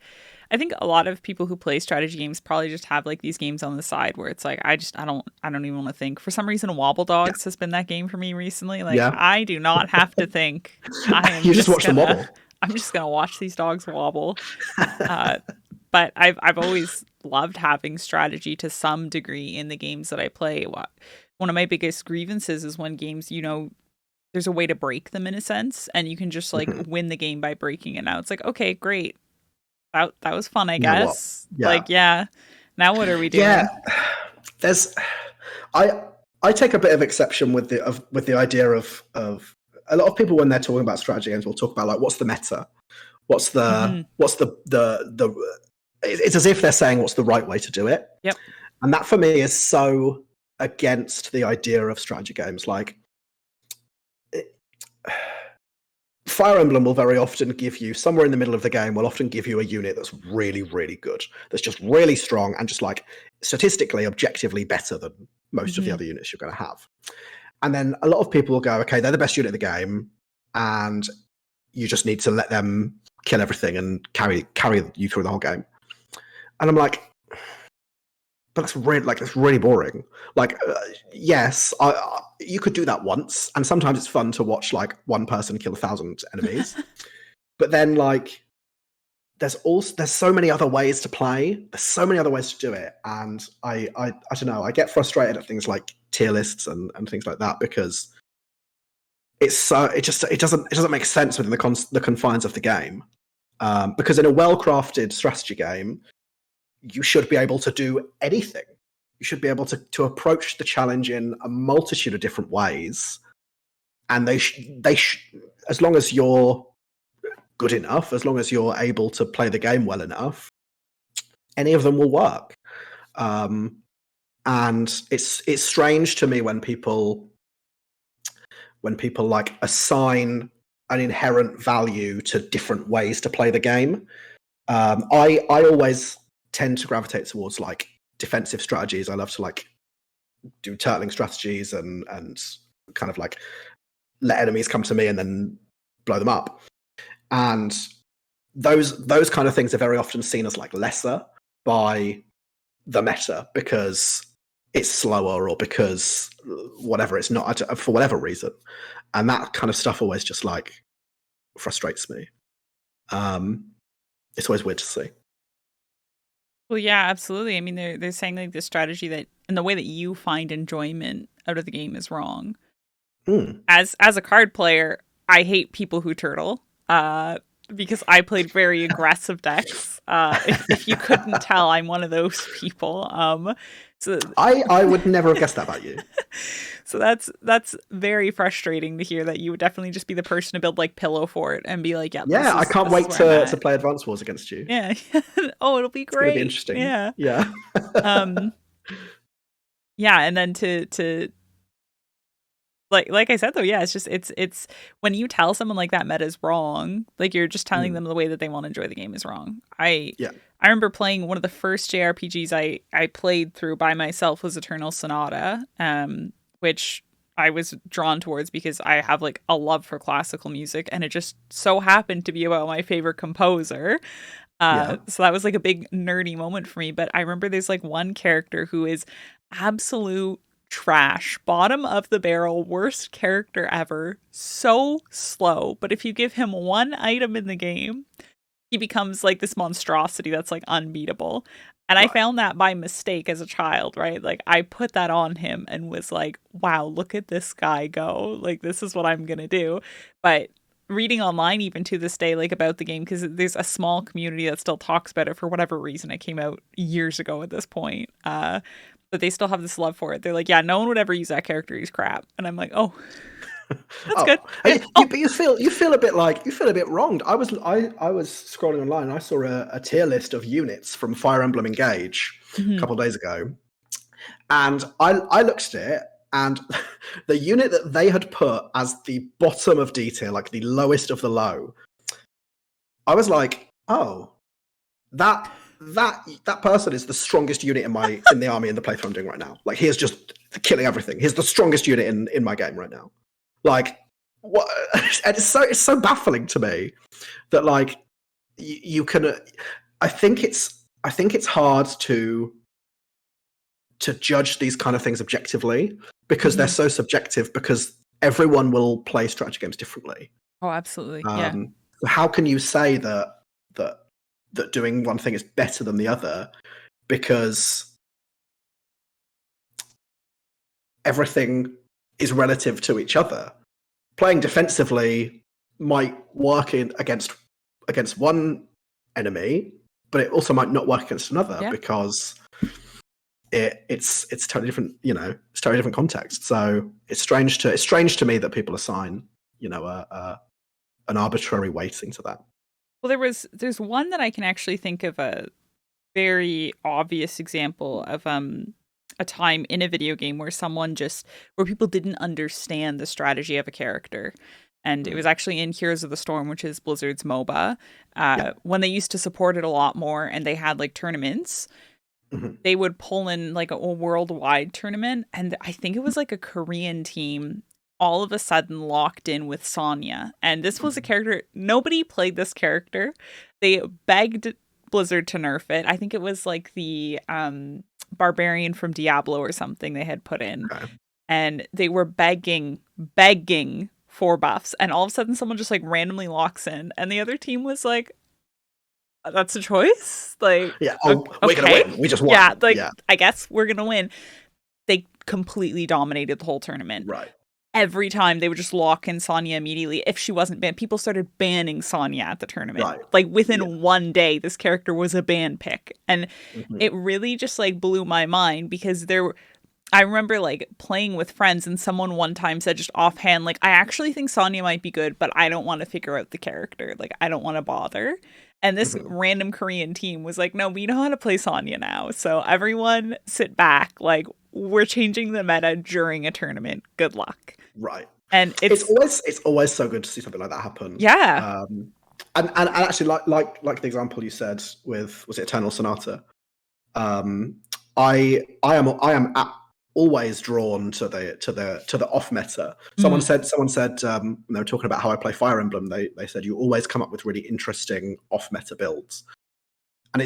a lot of people who play strategy games probably just have like these games on the side where it's like I don't even want to think. For some reason, Wobble Dogs has been that game for me recently. Like I do not have to think. You just watch them wobble. I'm just gonna watch these dogs wobble. But I've always loved having strategy to some degree in the games that I play. One of my biggest grievances is when games, you know, there's a way to break them in a sense, and you can just like win the game by breaking it. Now it's like, okay, great. That was fun, I guess. Like, and Now what are we doing? Yeah, there's I take a bit of exception with the idea of a lot of people when they're talking about strategy games will talk about like what's the meta, what's the it's as if they're saying what's the right way to do it. Yep. And that for me is so against the idea of strategy games. Like Fire Emblem will very often give you, somewhere in the middle of the game, will often give you a unit that's really, really good, that's just really strong and just like statistically, objectively better than most of the other units you're going to have. And then a lot of people will go, okay, they're the best unit of the game, and you just need to let them kill everything and carry you through the whole game. And I'm like, but that's really boring. Like, yes, you could do that once, and sometimes it's fun to watch like one person kill 1,000 enemies. But then, like, there's so many other ways to play. There's so many other ways to do it, and I don't know. I get frustrated at things like tier lists and things like that because it doesn't make sense within the confines of the game. Because in a well-crafted strategy game, you should be able to do anything. You should be able to approach the challenge in a multitude of different ways. And as long as you're good enough, as long as you're able to play the game well enough, any of them will work. And it's strange to me when people like assign an inherent value to different ways to play the game. I always tend to gravitate towards like defensive strategies. I love to like do turtling strategies and kind of like let enemies come to me and then blow them up. And those kind of things are very often seen as like lesser by the meta because it's slower or because whatever, it's not for whatever reason. And that kind of stuff always just like frustrates me. It's always weird to see. Well, yeah, absolutely. I mean, they're saying like the strategy that and the way that you find enjoyment out of the game is wrong. As a card player, I hate people who turtle because I played very aggressive decks. If you couldn't tell, I'm one of those people. So I would never have guessed that about you. So that's very frustrating to hear that you would definitely just be the person to build like Pillow Fort and be like, yeah, I can't wait to play Advance Wars against you. Yeah. Oh, it'll be great. It's gonna be interesting. Yeah. Yeah. Yeah, and then to like I said though, yeah, it's just it's when you tell someone like that meta is wrong, like you're just telling them the way that they want to enjoy the game is wrong. I remember playing one of the first JRPGs I played through by myself was Eternal Sonata, which I was drawn towards because I have like a love for classical music and it just so happened to be about my favorite composer. So that was like a big nerdy moment for me. But I remember there's like one character who is absolute trash, bottom of the barrel, worst character ever, so slow. But if you give him one item in the game, he becomes like this monstrosity that's like unbeatable. And I found that by mistake as a child, right? Like I put that on him and was like, wow, look at this guy go. Like this is what I'm going to do. But reading online even to this day, like about the game, because there's a small community that still talks about it for whatever reason. It came out years ago at this point. But they still have this love for it. They're like, yeah, no one would ever use that character. He's crap. And I'm like, oh, that's good. But you feel a bit wronged. I was scrolling online and I saw a tier list of units from Fire Emblem Engage a couple of days ago, and I looked at it, and the unit that they had put as the bottom of D tier, like the lowest of the low, I was like, oh, that person is the strongest unit in the army in the playthrough I'm doing right now. Like he is just killing everything. He's the strongest unit in my game right now. Like what? And it's so baffling to me that like you can. I think it's hard to judge these kind of things objectively because they're so subjective. Because everyone will play strategy games differently. Oh, absolutely. Yeah. So how can you say that doing one thing is better than the other? Because everything is relative to each other. Playing defensively might work against one enemy, but it also might not work against another because it's totally different. It's totally different context. So it's strange to me that people assign an arbitrary weighting to that. Well, there's one that I can actually think of a very obvious example of a time in a video game where people didn't understand the strategy of a character. And it was actually in Heroes of the Storm, which is Blizzard's MOBA, Yeah. when they used to support it a lot more and they had like tournaments. Mhm. They would pull in like a worldwide tournament, and I think it was like a Korean team all of a sudden locked in with Sonya. And this was a character, nobody played this character. They begged Blizzard to nerf it. I think it was like the barbarian from Diablo or something they had put in. Okay. And they were begging for buffs. And all of a sudden someone just like randomly locks in. And the other team was like, that's a choice? Like, Yeah. we're gonna win. We just won. Yeah, Yeah. I guess we're gonna win. They completely dominated the whole tournament. Right. Every time they would just lock in Sonya immediately. If she wasn't banned, people started banning Sonya at the tournament. Right. Like within one day, this character was a ban pick. And Mhm. it really just like blew my mind because I remember like playing with friends and someone one time said just offhand, like, I actually think Sonya might be good, but I don't want to figure out the character. Like, I don't want to bother. And this random Korean team was like, no, we know how to play Sonya now. So everyone sit back. Like, we're changing the meta during a tournament. Good luck. Right. And it's always so good to see something like that happen. Yeah. And actually, like the example you said with, was it Eternal Sonata? I am always drawn to the off meta. Someone said they were talking about how I play Fire Emblem. They said you always come up with really interesting off meta builds, and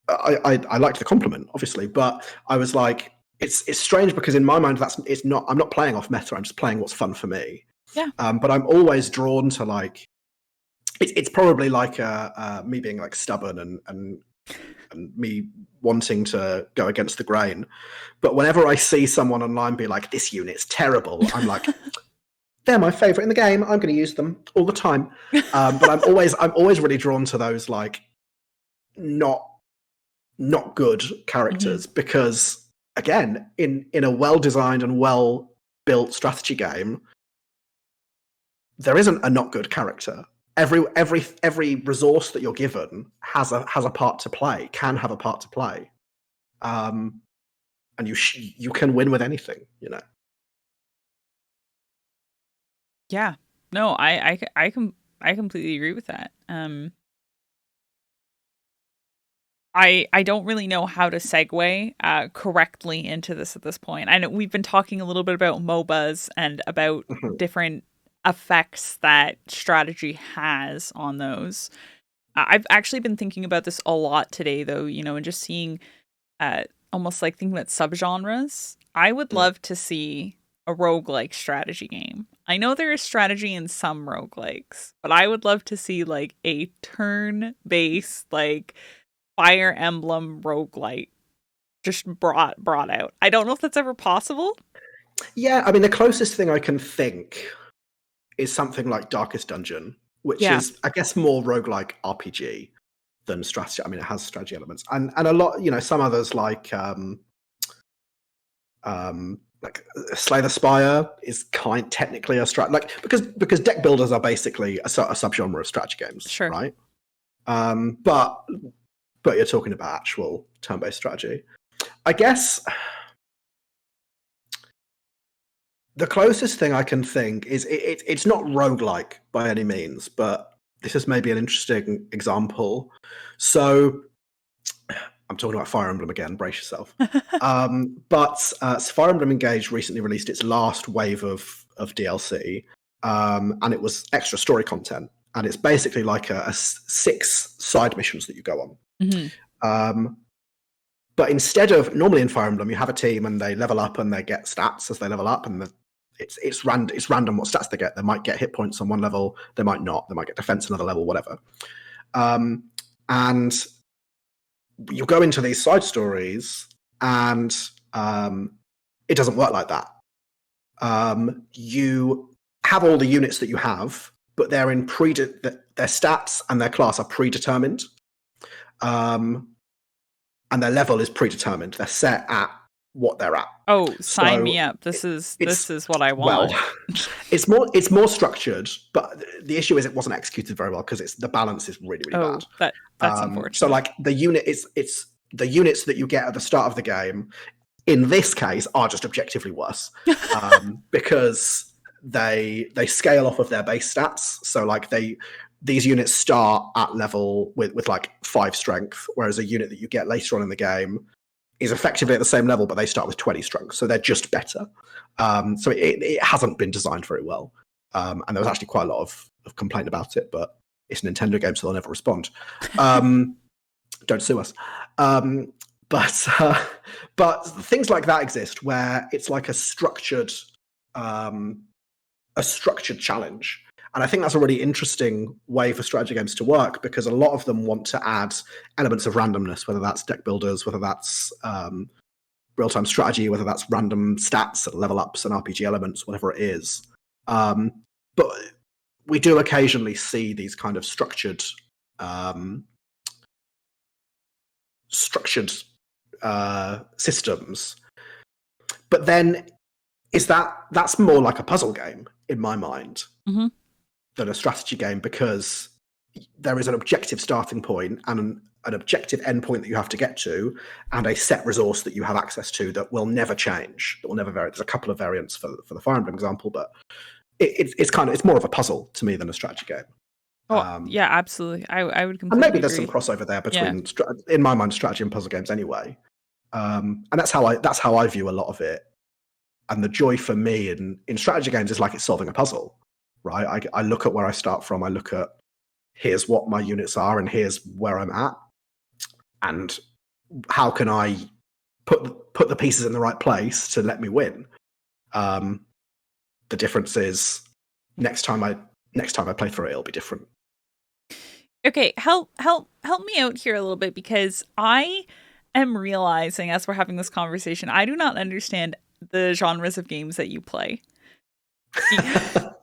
I liked the compliment, obviously, but I was like, it's strange because in my mind I'm not playing off meta. I'm just playing what's fun for me. Yeah. But I'm always drawn to like it's probably like me being like stubborn and me wanting to go against the grain. But whenever I see someone online be like, this unit's terrible, I'm like, they're my favorite in the game. I'm going to use them all the time. But I'm always really drawn to those like not good characters because again, in a well-designed and well-built strategy game, there isn't a not good character. Every resource that you're given has a part to play, can have a part to play, and you can win with anything, Yeah. No, I completely agree with that. I don't really know how to segue correctly into this at this point. I know we've been talking a little bit about MOBAs and about different effects that strategy has on those. I've actually been thinking about this a lot today, though, and just seeing almost like thinking about subgenres. I would love to see a roguelike strategy game. I know there is strategy in some roguelikes, but I would love to see like a turn-based, like Fire Emblem roguelike just brought out. I don't know if that's ever possible. Yeah, I mean, the closest thing I can think is something like Darkest Dungeon, which is, I guess, more roguelike RPG than strategy. I mean, it has strategy elements, and a lot, some others like Slay the Spire is technically a strat, like because deck builders are basically a subgenre of strategy games, Sure, right? But you're talking about actual turn-based strategy. I guess the closest thing I can think is it's not roguelike by any means, but this is maybe an interesting example. So I'm talking about Fire Emblem again, brace yourself. But Fire Emblem Engage recently released its last wave of DLC, and it was extra story content. And it's basically like a 6 side missions that you go on. But instead of, normally in Fire Emblem, you have a team and they level up and they get stats as they level up, and it's random what stats they get. They might get hit points on one level, they might not. They might get defense another level, whatever. And you go into these side stories, and it doesn't work like that. You have all the units that you have, but they're in their stats and their class are predetermined. and their level is predetermined. They're set at what they're at. Oh, sign me up. This is what I want. Well, it's more structured, but the issue is it wasn't executed very well because the balance is really bad. That's unfortunate. So like the unit it's the units that you get at the start of the game in this case are just objectively worse because they scale off of their base stats. So like these units start at level with like 5 strength, whereas a unit that you get later on in the game is effectively at the same level, but they start with 20 strength, so they're just better. So it hasn't been designed very well, and there was actually quite a lot of complaint about it, but it's a Nintendo game, so they'll never respond. Don't sue us. But things like that exist where it's like a structured challenge. And I think that's a really interesting way for strategy games to work because a lot of them want to add elements of randomness, whether that's deck builders, whether that's real-time strategy, whether that's random stats, level ups and RPG elements, whatever it is. But we do occasionally see these kind of structured systems. But then that's more like a puzzle game in my mind. Mm-hmm. Than a strategy game because there is an objective starting point and an objective endpoint that you have to get to and a set resource that you have access to that will never change, that will never vary. There's a couple of variants for the Fire Emblem example, but it's more of a puzzle to me than a strategy game. Oh, yeah, absolutely. I would completely and maybe there's agree. some crossover there between, in my mind, strategy and puzzle games anyway. And that's how I view a lot of it. And the joy for me in strategy games is like it's solving a puzzle. Right, I look at where I start from. I look at here's what my units are, and here's where I'm at, and how can I put the pieces in the right place to let me win. The difference is next time I play through it, it'll be different. Okay, help me out here a little bit because I am realizing as we're having this conversation, I do not understand the genres of games that you play.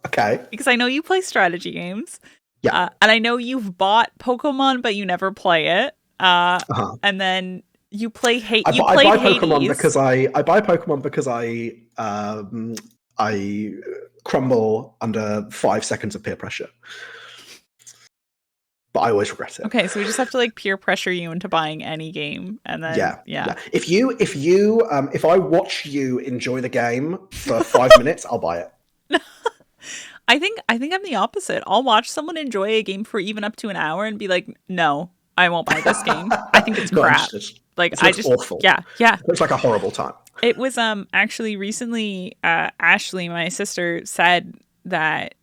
Okay. Because I know you play strategy games. Yeah. And I know you've bought Pokemon, but you never play it. And then you play I buy Pokemon because I crumble under 5 seconds of peer pressure. But I always regret it. Okay, so we just have to like peer pressure you into buying any game, and then yeah. If I watch you enjoy the game for 5 minutes, I'll buy it. I think I'm the opposite. I'll watch someone enjoy a game for even up to an hour and be like, no, I won't buy this game. I think it's crap. Like I just awful. Yeah. It looks like a horrible time. It was actually recently Ashley, my sister, said that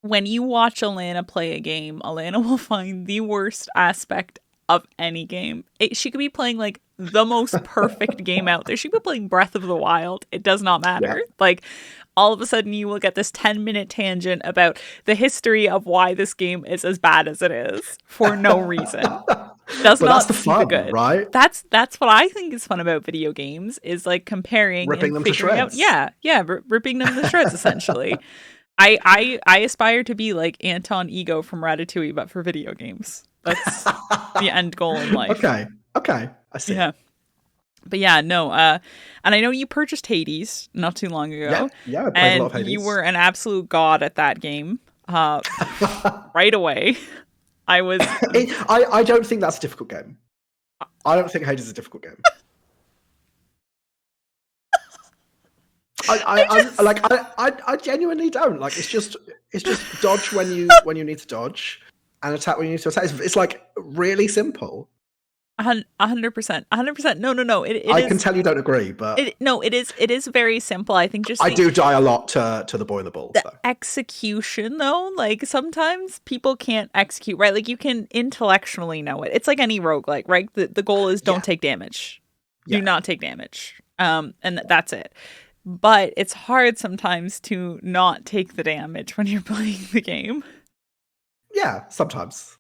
when you watch Alana play a game, Alana will find the worst aspect of any game. She could be playing like the most perfect game out there. She could be playing Breath of the Wild. It does not matter. Yeah. Like all of a sudden you will get this 10-minute tangent about the history of why this game is as bad as it is for no reason. That's the fun, good. Right? That's what I think is fun about video games is like comparing, ripping them to shreds. Ripping them to shreds essentially. I aspire to be like Anton Ego from Ratatouille, but for video games. That's the end goal in life. Okay, I see. Yeah. But yeah, no, and I know you purchased Hades not too long ago. Yeah, I played a lot of Hades. You were an absolute god at that game. Right away. I don't think that's a difficult game. I don't think Hades is a difficult game. I genuinely don't. Like it's just dodge when you need to dodge and attack when you need to attack. It's like really simple. 100%. 100%. No. I can tell you don't agree, but it is very simple. I think I do die a lot to the boy in the balls. The execution, though, like sometimes people can't execute right. Like you can intellectually know it. It's like any roguelike, right? The goal is don't take damage. Do not take damage. And that's it. But it's hard sometimes to not take the damage when you're playing the game. Yeah, sometimes.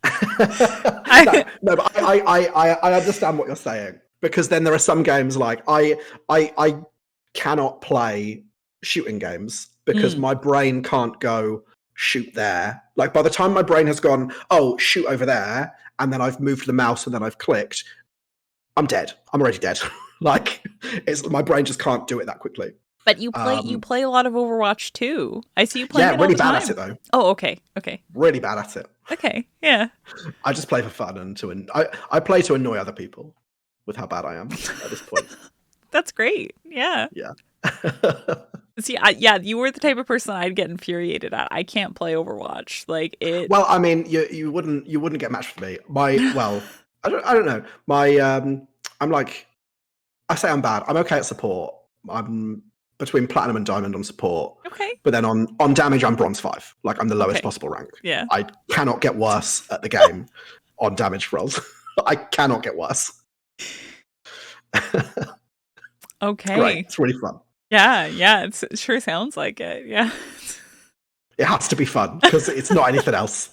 But I understand what you're saying because then there are some games like I cannot play shooting games because my brain can't go shoot there. Like by the time my brain has gone, oh, shoot over there, and then I've moved the mouse and then I've clicked, I'm dead. I'm already dead. Like my brain just can't do it that quickly. But you play a lot of Overwatch too. I see you playing it all really the time. bad at it though. Oh, okay. Really bad at it. Okay, yeah. I just play for fun and I play to annoy other people with how bad I am at this point. That's great. Yeah. Yeah. See, you were the type of person I'd get infuriated at. I can't play Overwatch. Like it. Well, I mean, you wouldn't get matched with me. I don't know. I'm like, I say I'm bad. I'm okay at support. I'm between platinum and diamond on support. Okay. But then on damage, I'm bronze 5. Like I'm the lowest possible rank. Yeah. I cannot get worse at the game on damage rolls. I cannot get worse. Okay. Great. It's really fun. Yeah. It sure sounds like it. Yeah. It has to be fun because it's not anything else.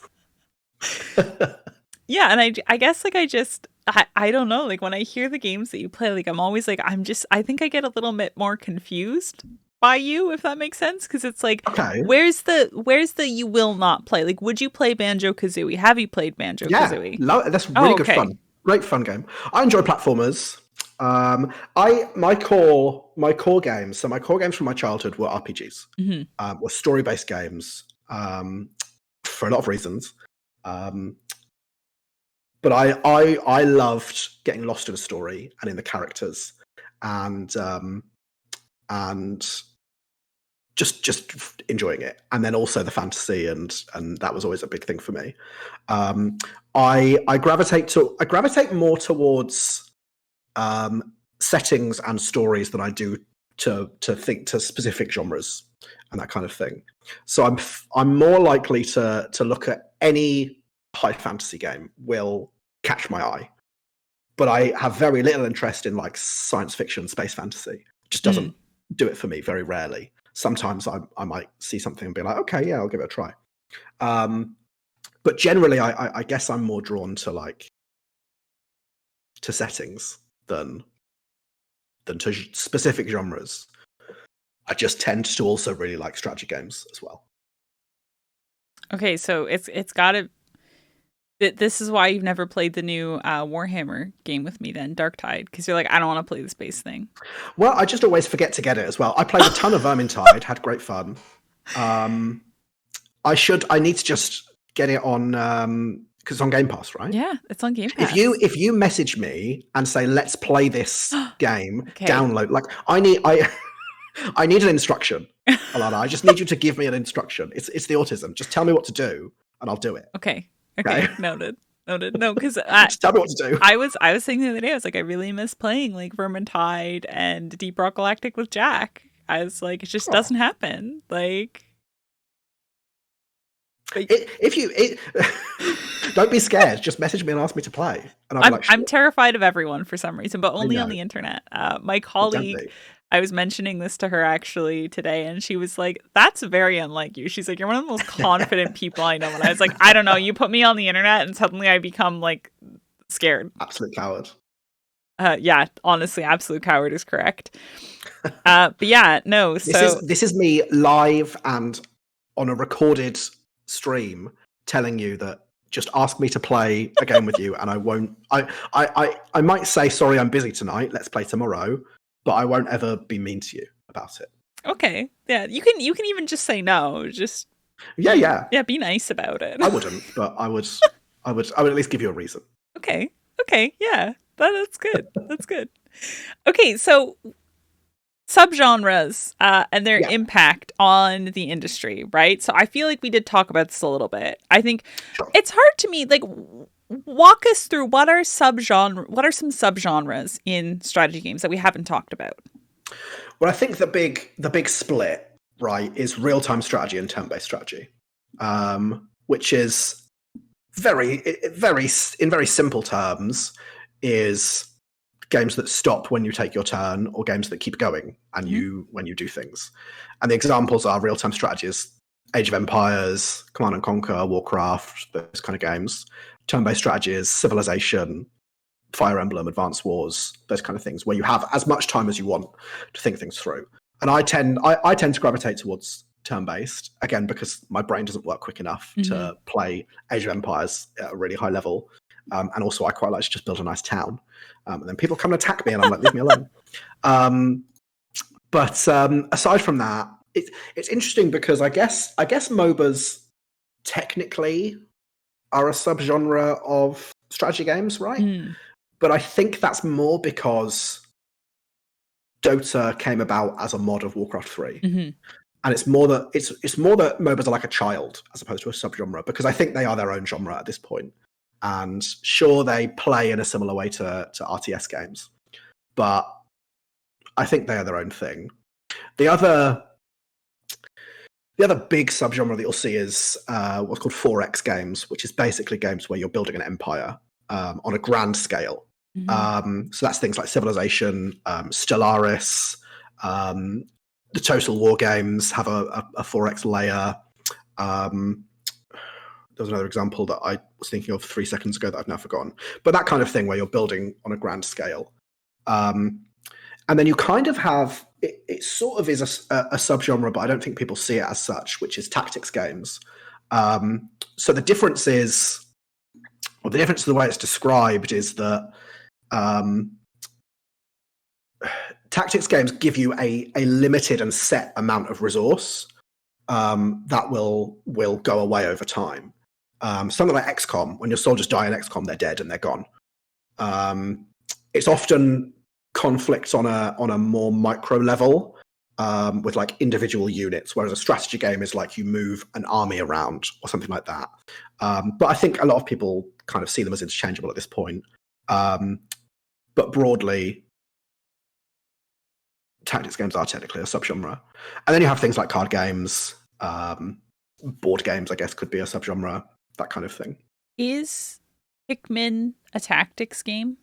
Yeah, and I guess like I don't know, like when I hear the games that you play, like I'm always like I think I get a little bit more confused by you, if that makes sense, because it's like, okay, where's the you will not play? Like, would you play Banjo-Kazooie? Have you played Banjo-Kazooie? Yeah, that's really good fun. Great fun game. I enjoy platformers. My core games. So my core games from my childhood were RPGs. Were story-based games. For a lot of reasons. But I loved getting lost in a story and in the characters, and just enjoying it, and then also the fantasy, and that was always a big thing for me. I gravitate more towards settings and stories than I do to think to specific genres and that kind of thing. So I'm more likely to look at any high fantasy game will catch my eye, but I have very little interest in like science fiction, space fantasy. It just doesn't do it for me. Very rarely. Sometimes I might see something and be like, okay, yeah, I'll give it a try. But generally, I guess I'm more drawn to settings than to specific genres. I just tend to also really like strategy games as well. Okay, so it's got to. This is why you've never played the new Warhammer game with me then, Darktide, because you're like, I don't want to play the space thing. Well, I just always forget to get it as well. I played a ton of Vermintide, had great fun. I need to just get it on, because it's on Game Pass, right? Yeah, it's on Game Pass. If you message me and say, let's play this game, download, like I need an instruction, Alana. I just need you to give me an instruction. It's the autism. Just tell me what to do and I'll do it. Okay. Noted. No, because tell me what to do. I was saying the other day, I was like, I really miss playing like Vermintide and Deep Rock Galactic with Jack. I was like, it just doesn't happen. Like, don't be scared. Just message me and ask me to play. And I'm terrified of everyone for some reason, but only on the internet. My colleague. I was mentioning this to her actually today, and she was like, that's very unlike you. She's like, you're one of the most confident people I know. And I was like, I don't know. You put me on the internet and suddenly I become like scared. Absolute coward. Yeah, honestly, absolute coward is correct. But yeah, no. This is me live and on a recorded stream telling you that just ask me to play a game with you and I won't. I might say, sorry, I'm busy tonight. Let's play tomorrow. But I won't ever be mean to you about it. Okay. Yeah. You can even just say no. Just Yeah. Be nice about it. I wouldn't, but I would at least give you a reason. Okay. Yeah. That's good. That's good. Okay. So subgenres and their impact on the industry, right? So I feel like we did talk about this a little bit. I think it's hard to me, like, walk us through what are some subgenres in strategy games that we haven't talked about? Well, I think the big split, right, is real-time strategy and turn-based strategy, which is very in very simple terms is games that stop when you take your turn or games that keep going and when you do things. And the examples are real-time strategies, Age of Empires, Command and Conquer, Warcraft, those kind of games. Turn-based strategies, Civilization, Fire Emblem, Advance Wars, those kind of things, where you have as much time as you want to think things through. And I tend to gravitate towards turn-based, again, because my brain doesn't work quick enough to play Age of Empires at a really high level. And also I quite like to just build a nice town. And then people come and attack me and I'm like, leave me alone. But aside from that, it's interesting because I guess MOBAs technically are a subgenre of strategy games, right? But I think that's more because Dota came about as a mod of Warcraft 3. And it's more that MOBAs are like a child as opposed to a subgenre, because I think they are their own genre at this point. And sure, they play in a similar way to RTS games, but I think they are their own thing. The other big subgenre that you'll see is what's called 4X games, which is basically games where you're building an empire on a grand scale. So that's things like Civilization, Stellaris, the Total War games have a 4X layer. There's another example that I was thinking of 3 seconds ago that I've now forgotten. But that kind of thing where you're building on a grand scale. And then you kind of have, it sort of is a subgenre, but I don't think people see it as such, which is tactics games. So the difference is, or the difference to the way it's described is that tactics games give you a limited and set amount of resource that will go away over time. Something like XCOM, when your soldiers die in XCOM, they're dead and they're gone. It's often conflicts on a more micro level with like individual units, whereas a strategy game is like you move an army around or something like that. But I think a lot of people kind of see them as interchangeable at this point. But broadly, tactics games are technically a subgenre. And then you have things like card games, board games, I guess, could be a subgenre, that kind of thing. Is Pikmin a tactics game?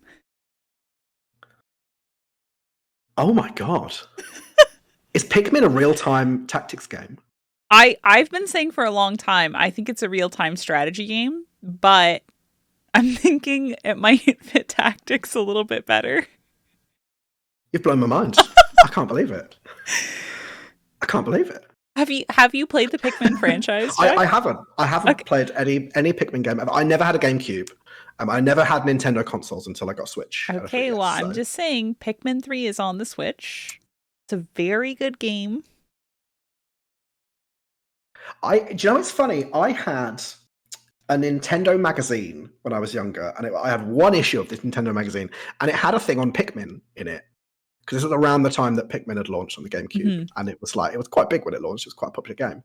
Oh my god. Is Pikmin a real-time tactics game? I've been saying for a long time, I think it's a real-time strategy game, but I'm thinking it might fit tactics a little bit better. You've blown my mind. I can't believe it. I can't believe it. Have you played the Pikmin franchise, Jack? I haven't. I haven't played any Pikmin game ever. I never had a GameCube. I never had Nintendo consoles until I got Switch. Okay, well, I'm just saying Pikmin 3 is on the Switch. It's a very good game. Do you know what's funny? I had a Nintendo magazine when I was younger, and I had one issue of this Nintendo magazine, and it had a thing on Pikmin in it. Because this was around the time that Pikmin had launched on the GameCube, and it was quite big when it launched. It was quite a popular game.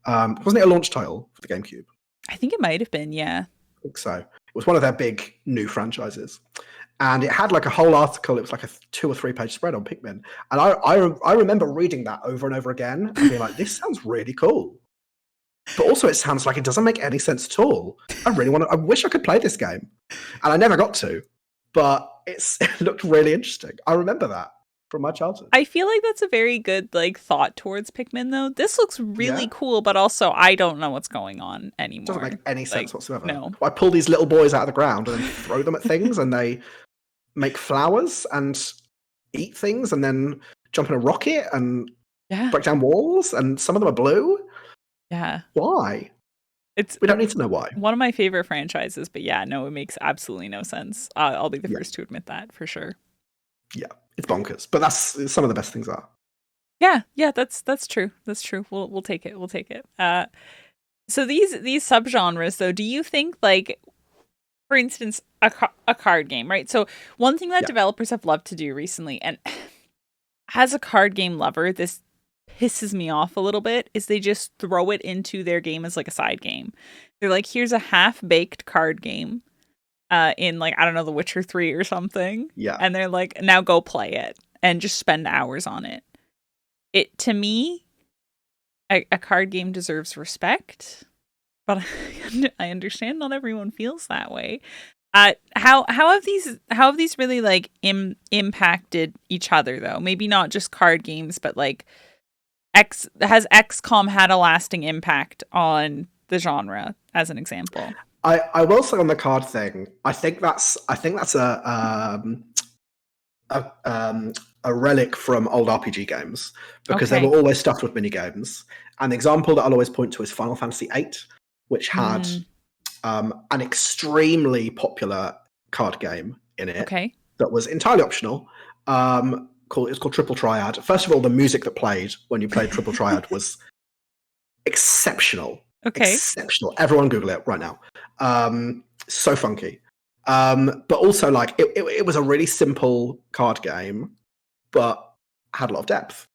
Wasn't it a launch title for the GameCube? I think it might have been, yeah. I think so. It was one of their big new franchises. And it had like a whole article. It was like a 2 or 3 page spread on Pikmin. And I remember reading that over and over again and being like, this sounds really cool. But also it sounds like it doesn't make any sense at all. I wish I could play this game. And I never got to. But it looked really interesting. I remember that from my childhood. I feel like that's a very good thought towards Pikmin, though. This looks really cool, but also I don't know what's going on anymore. Doesn't make any sense whatsoever. No. I pull these little boys out of the ground and then throw them at things, and they make flowers and eat things, and then jump in a rocket and break down walls, and some of them are blue. Yeah. Why? We don't need to know why. One of my favorite franchises, but yeah, no, it makes absolutely no sense. I'll be the first to admit that for sure. Yeah, it's bonkers, but that's some of the best things are. Yeah, that's true. That's true. We'll take it. We'll take it. So these subgenres, though, do you think for instance, a card game, right? So one thing that developers have loved to do recently, and as a card game lover, this pisses me off a little bit, is they just throw it into their game as like a side game. They're like, here's a half-baked card game in I don't know, The Witcher 3 or something. Yeah. And they're like, now go play it and just spend hours on it. To me, a card game deserves respect, but I understand not everyone feels that way. How have these really impacted each other, though? Maybe not just card games, but has XCOM had a lasting impact on the genre, as an example? I will say on the card thing, I think that's a a relic from old RPG games because they Okay. were always stuffed with mini games. And the example that I'll always point to is Final Fantasy VIII, which had an extremely popular card game in it Okay. that was entirely optional. It's called Triple Triad. First of all, the music that played when you played Triple Triad was exceptional. Okay. Exceptional. Everyone Google it right now. So funky. But also, like, it was a really simple card game, but had a lot of depth.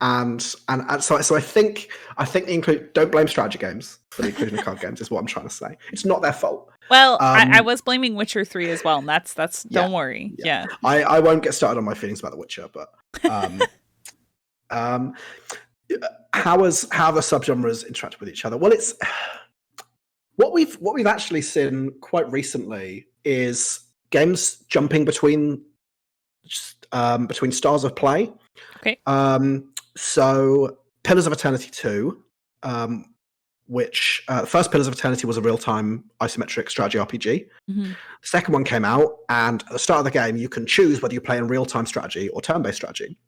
And so I think they include. Don't blame strategy games for the inclusion of card games. Is what I'm trying to say. It's not their fault. Well, I was blaming Witcher 3 as well, and that's Yeah, don't worry. Yeah. I won't get started on my feelings about The Witcher, but how the subgenres interact with each other? Well, it's what we've actually seen quite recently is games jumping between styles of play. Okay. So Pillars of Eternity 2, which first Pillars of Eternity was a real-time isometric strategy RPG. Mm-hmm. The second one came out, and at the start of the game, you can choose whether you play in real-time strategy or turn-based strategy.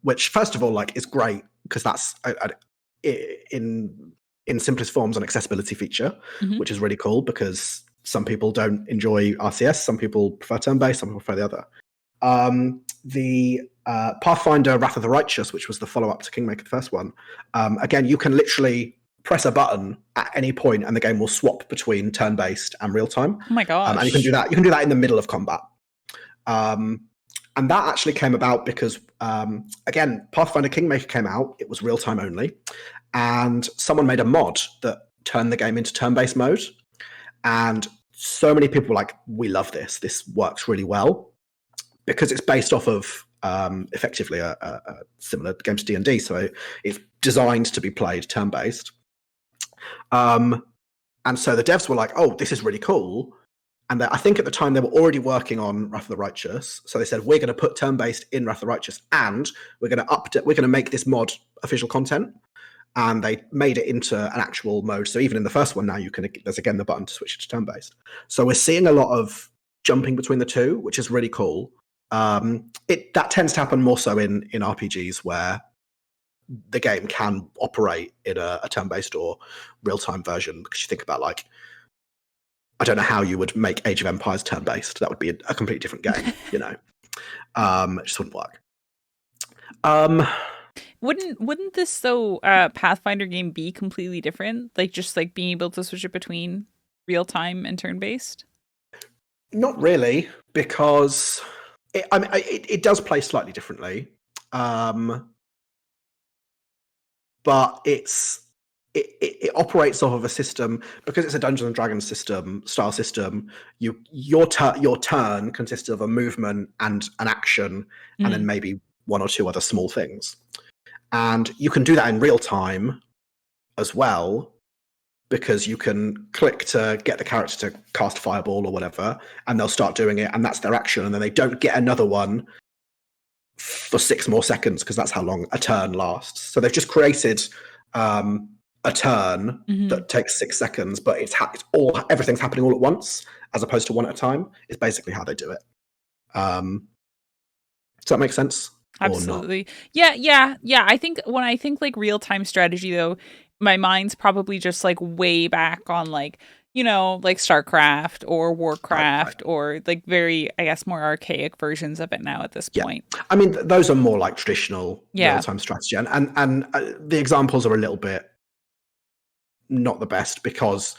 Which, first of all, like, is great because that's in simplest forms an accessibility feature, which is really cool because some people don't enjoy RCS, some people prefer turn-based, some people prefer the other. The Pathfinder Wrath of the Righteous, which was the follow-up to Kingmaker, the first one, again, you can literally press a button at any point and the game will swap between turn-based and real-time. Oh my gosh. And you can do that in the middle of combat. And that actually came about because, again, Pathfinder Kingmaker came out, it was real-time only, and someone made a mod that turned the game into turn-based mode. And so many people were like, we love this. This works really well. Because it's based off of effectively a similar game to D&D, so it's designed to be played turn-based. And so the devs were like, oh, this is really cool. And I think at the time they were already working on Wrath of the Righteous. So they said, we're going to put turn-based in Wrath of the Righteous, and we're going to make this mod official content. And they made it into an actual mode. So even in the first one now, there's again the button to switch it to turn-based. So we're seeing a lot of jumping between the two, which is really cool. That tends to happen more so in RPGs where the game can operate in a turn-based or real-time version, because you think about, like, I don't know how you would make Age of Empires turn-based. That would be a completely different game, you know. It just wouldn't work. Wouldn't this Pathfinder game be completely different? Like, just like being able to switch it between real-time and turn-based? Not really, because it does play slightly differently, but it operates off of a system, because it's a Dungeons and Dragons style system. Your turn consists of a movement and an action, and then maybe one or two other small things, and you can do that in real time as well. Because you can click to get the character to cast Fireball or whatever, and they'll start doing it, and that's their action, and then they don't get another one for 6 more seconds, because that's how long a turn lasts. So they've just created a turn that takes 6 seconds, but everything's happening all at once, as opposed to one at a time, is basically how they do it. Does that make sense? Absolutely. Yeah. I think when I think like real-time strategy, though, my mind's probably just like way back on, like, you know, like StarCraft or Warcraft, right. Or like very, I guess, more archaic versions of it now at this point. I mean, those are more like traditional real-time strategy, and the examples are a little bit not the best because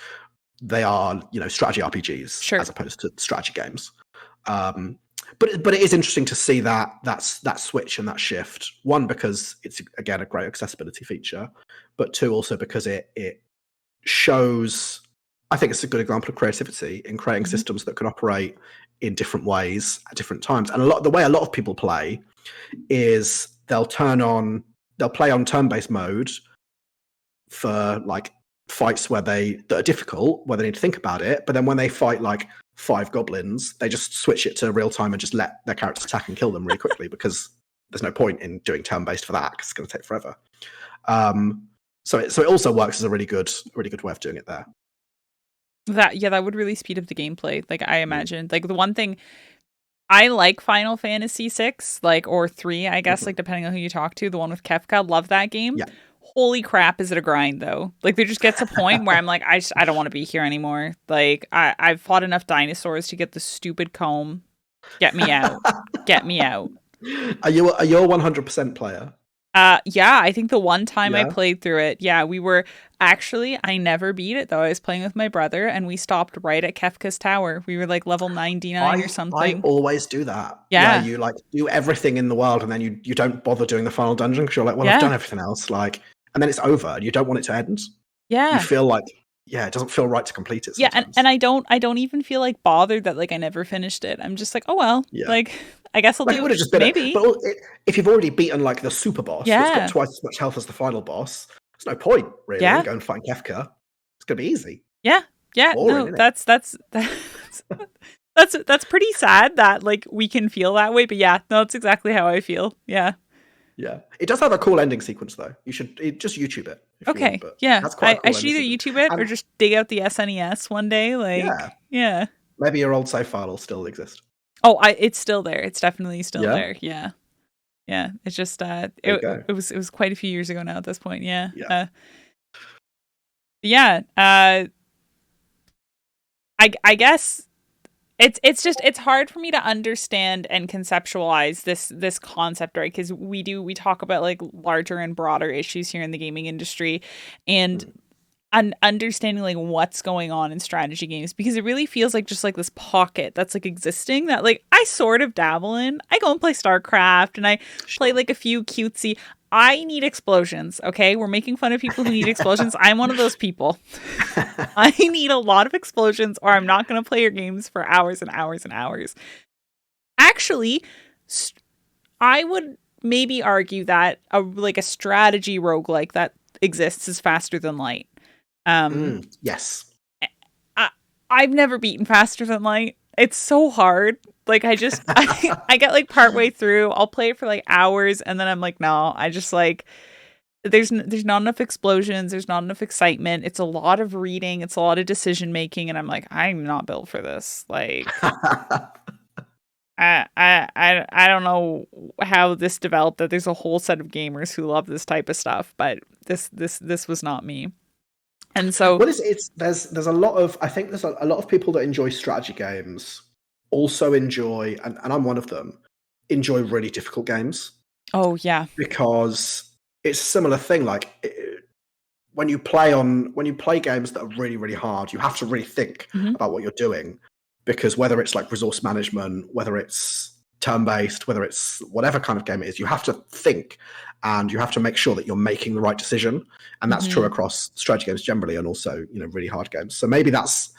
they are, you know, strategy RPGs as opposed to strategy games. But it is interesting to see that switch and that shift. One, because it's, again, a great accessibility feature, but two, also because it shows, I think it's a good example of creativity in creating systems that can operate in different ways at different times. And the way a lot of people play is they'll play on turn-based mode for like fights that are difficult, where they need to think about it, but then when they fight like 5 goblins, they just switch it to real time and just let their characters attack and kill them really quickly, because there's no point in doing turn-based for that, because it's going to take forever. So it also works as a really good way of doing it there. That would really speed up the gameplay. Like I imagine, like the one thing I like Final Fantasy 6, like or 3, I guess, like depending on who you talk to. The one with Kefka, love that game. Yeah. Holy crap, is it a grind though? Like there just gets a point where I'm like, I don't want to be here anymore. Like I've fought enough dinosaurs to get the stupid comb. Get me out. Get me out. Are you a 100% player? Yeah, I think the one time I Yeah. played through it, yeah, we were actually, I never beat it though. I was playing with my brother and we stopped right at Kefka's Tower. We were like level 99 or I something. always do that, where Yeah, you like do everything in the world and then you don't bother doing the final dungeon because you're like, well, I've yeah, done everything else, like, and then it's over and you don't want it to end. You yeah. feel like, yeah, it doesn't feel right to complete it Yeah, and sometimes. I don't even feel like bothered that like I never finished it. I'm just like, oh well, Yeah. like I guess I'll Like it do would have just been maybe. but if you've already beaten like the super boss that's got Yeah. twice as much health as the final boss, there's no point really in Yeah. going and fighting Kefka. It's gonna be easy. Yeah. Yeah. Boring, No, isn't it? that's pretty sad that like we can feel that way, but yeah, no, that's exactly how I feel. Yeah. Yeah. It does have a cool ending sequence though. You should just YouTube it if you want, Okay. but Yeah. that's quite a I cool should ending either sequence. YouTube it or And just dig out the SNES one day. yeah, Like, yeah. maybe your old save file will still exist. Oh, it's still there. It's definitely still Yeah. there. Yeah. Yeah. It's just There you go. it was quite a few years ago now at this point. Yeah. Yeah. Yeah. I guess it's just it's hard for me to understand and conceptualize this concept, right? Because we talk about like larger and broader issues here in the gaming industry, and Mm. understanding like what's going on in strategy games, because it really feels like just like this pocket that's like existing that like I sort of dabble in. I go and play StarCraft and I play Sure. like a few cutesy. I need explosions, okay? We're making fun of people who need explosions. I'm one of those people. I need a lot of explosions or I'm not going to play your games for hours and hours and hours. Actually, I would maybe argue that a strategy roguelike that exists is faster than light. Yes. I, I've never beaten faster than light. It's so hard. Like I get like partway through, I'll play it for like hours and then I'm like, no, I just like there's not enough explosions, there's not enough excitement. It's a lot of reading, it's a lot of decision making, and I'm like, I'm not built for this. Like I don't know how this developed, that there's a whole set of gamers who love this type of stuff, but this was not me. And so Well, it's there's a lot of I think there's a lot of people that enjoy strategy games also enjoy, and I'm one of them, enjoy really difficult games oh yeah. because it's a similar thing. Like when you play games that are really really hard, you have to really think Hmm. about what you're doing, because whether it's like resource management, whether it's turn based, whether it's whatever kind of game it is, you have to think and you have to make sure that you're making the right decision, and that's true Hmm. across strategy games generally, and also really hard games. So maybe that's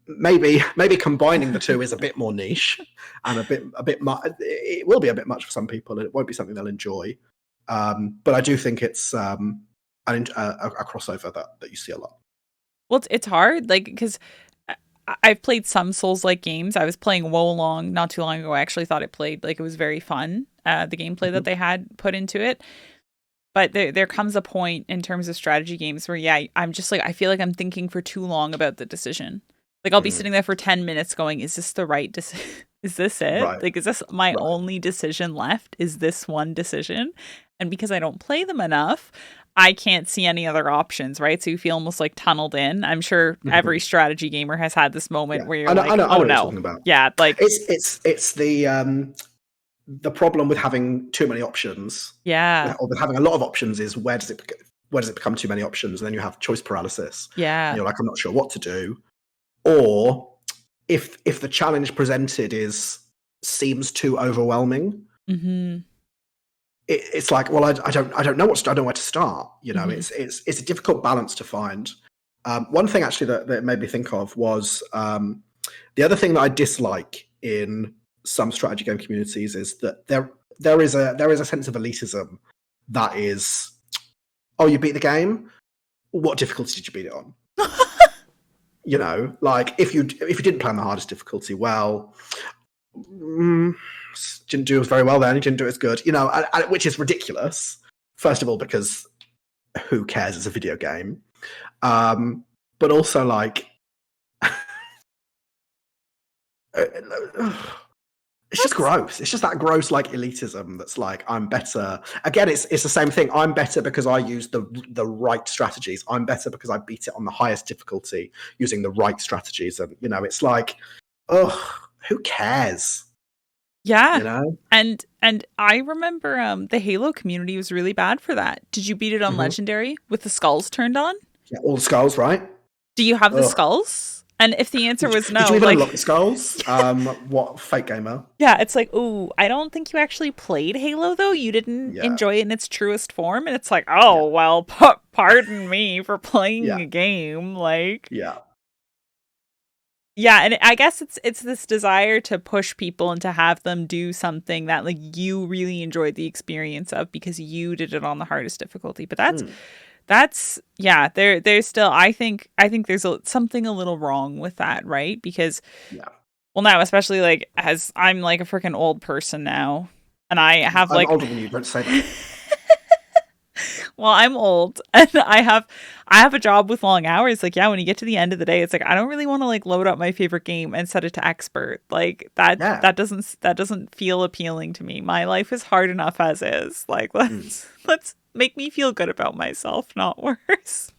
maybe combining the two is a bit more niche and a bit much. It will be a bit much for some people, and it won't be something they'll enjoy. But I do think it's a crossover that you see a lot. Well, it's hard, like, because I've played some Souls-like games. I was playing Wolong not too long ago. I actually thought it was very fun, the gameplay that Mhm. they had put into it. But there comes a point in terms of strategy games where, yeah, I'm just like, I feel like I'm thinking for too long about the decision. Like, I'll be Mm. sitting there for 10 minutes going, is this the right decision? Is this it? Right, Like, is this my right. only decision left? Is this one decision? And because I don't play them enough, I can't see any other options, right? So you feel almost like tunneled in. I'm sure Mhm. every strategy gamer has had this moment Yeah, where you're like, I oh know what you're no. talking about. Yeah, like, It's the problem with having too many options, yeah, or with having a lot of options, is where does it become too many options, and then you have choice paralysis, and yeah. you're like, I'm not sure what to do, or if the challenge presented is seems too overwhelming, Mm-hmm. it's like, well, I don't know I don't know where to start. Mm-hmm. It's a difficult balance to find. One thing actually that it made me think of was the other thing that I dislike in some strategy game communities is that there is a sense of elitism that is, oh, you beat the game. What difficulty did you beat it on? Like if you didn't play on the hardest difficulty, well, mm, didn't do very well then. You didn't do it as good, which is ridiculous. First of all, because who cares? It's a video game. But also, like, It's just gross. It's just that gross, like, elitism that's like, I'm better. Again, it's the same thing. I'm better because I use the right strategies. I'm better because I beat it on the highest difficulty using the right strategies. And, it's like, ugh, who cares? Yeah. And I remember the Halo community was really bad for that. Did you beat it on Legendary with the skulls turned on? Yeah, all the skulls, right? Do you have the skulls? And if the answer was no, did you even unlock the skulls? What fake gamer? Yeah, it's like, ooh, I don't think you actually played Halo though. You didn't enjoy it in its truest form, and it's like, oh well, pardon me for playing a game, like. Yeah, and I guess it's this desire to push people and to have them do something that like you really enjoyed the experience of because you did it on the hardest difficulty. But that's there's still I think there's something a little wrong with that, right? Because well, now especially like as I'm like a freaking old person now, and I have I'm older than you. Don't say that. Well, I'm old and I have a job with long hours. Like, yeah, when you get to the end of the day, it's like I don't really want to like load up my favorite game and set it to expert. Like that doesn't feel appealing to me. My life is hard enough as is. Like let's make me feel good about myself, not worse.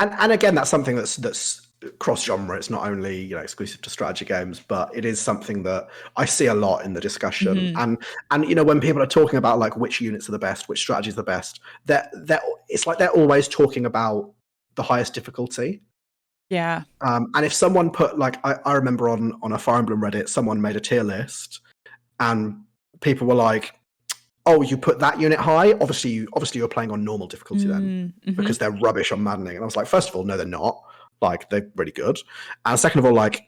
And again, that's something that's cross genre. It's not only exclusive to strategy games, but it is something that I see a lot in the discussion. And when people are talking about like which units are the best, which strategy is the best, it's like they're always talking about the highest difficulty. Yeah. And if someone put like I remember on a Fire Emblem Reddit, someone made a tier list, and people were like, "Oh, you put that unit high? Obviously you're playing on normal difficulty then, because they're rubbish on maddening." And I was like, first of all, no, they're not. Like, they're really good. And second of all, like,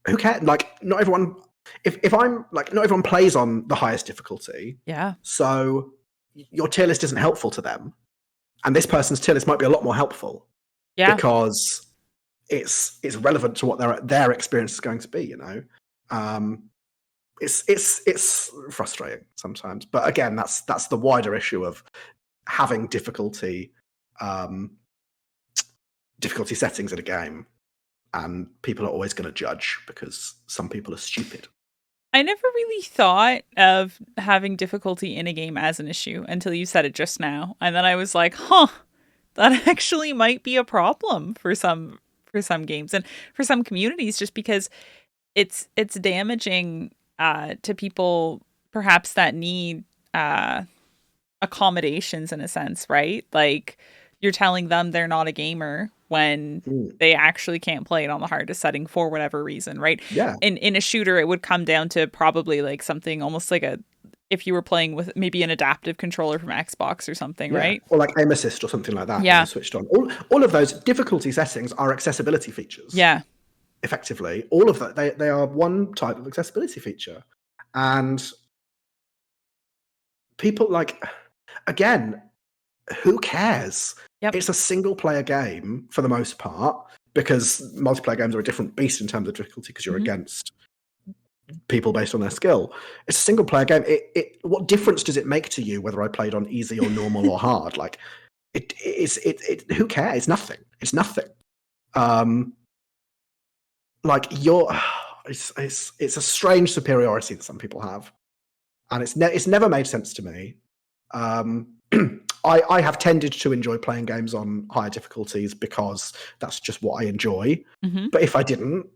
who cares? Like, not everyone. If I'm like, not everyone plays on the highest difficulty. Yeah. So your tier list isn't helpful to them, and this person's tier list might be a lot more helpful. Yeah. Because it's relevant to what their experience is going to be. It's frustrating sometimes, but again, that's the wider issue of having difficulty settings in a game, and people are always going to judge because some people are stupid. I never really thought of having difficulty in a game as an issue until you said it just now, and then I was like, that actually might be a problem for some games and for some communities, just because it's damaging to people perhaps that need accommodations in a sense, right? Like, you're telling them they're not a gamer when they actually can't play it on the hardest setting for whatever reason, right? Yeah. In a shooter, it would come down to probably like something almost like if you were playing with maybe an adaptive controller from Xbox or something, right? Or like aim assist or something like that. Yeah. Switched on. All of those difficulty settings are accessibility features. Yeah. Effectively, all of that, they are one type of accessibility feature. And people, like, again, who cares? Yep. It's a single player game for the most part, because multiplayer games are a different beast in terms of difficulty because you're against people based on their skill. It's a single player game. What difference does it make to you whether I played on easy or normal or hard? Like, who cares? It's nothing. It's nothing. Like, it's a strange superiority that some people have, and it's never made sense to me. I have tended to enjoy playing games on higher difficulties because that's just what I enjoy. But if I didn't,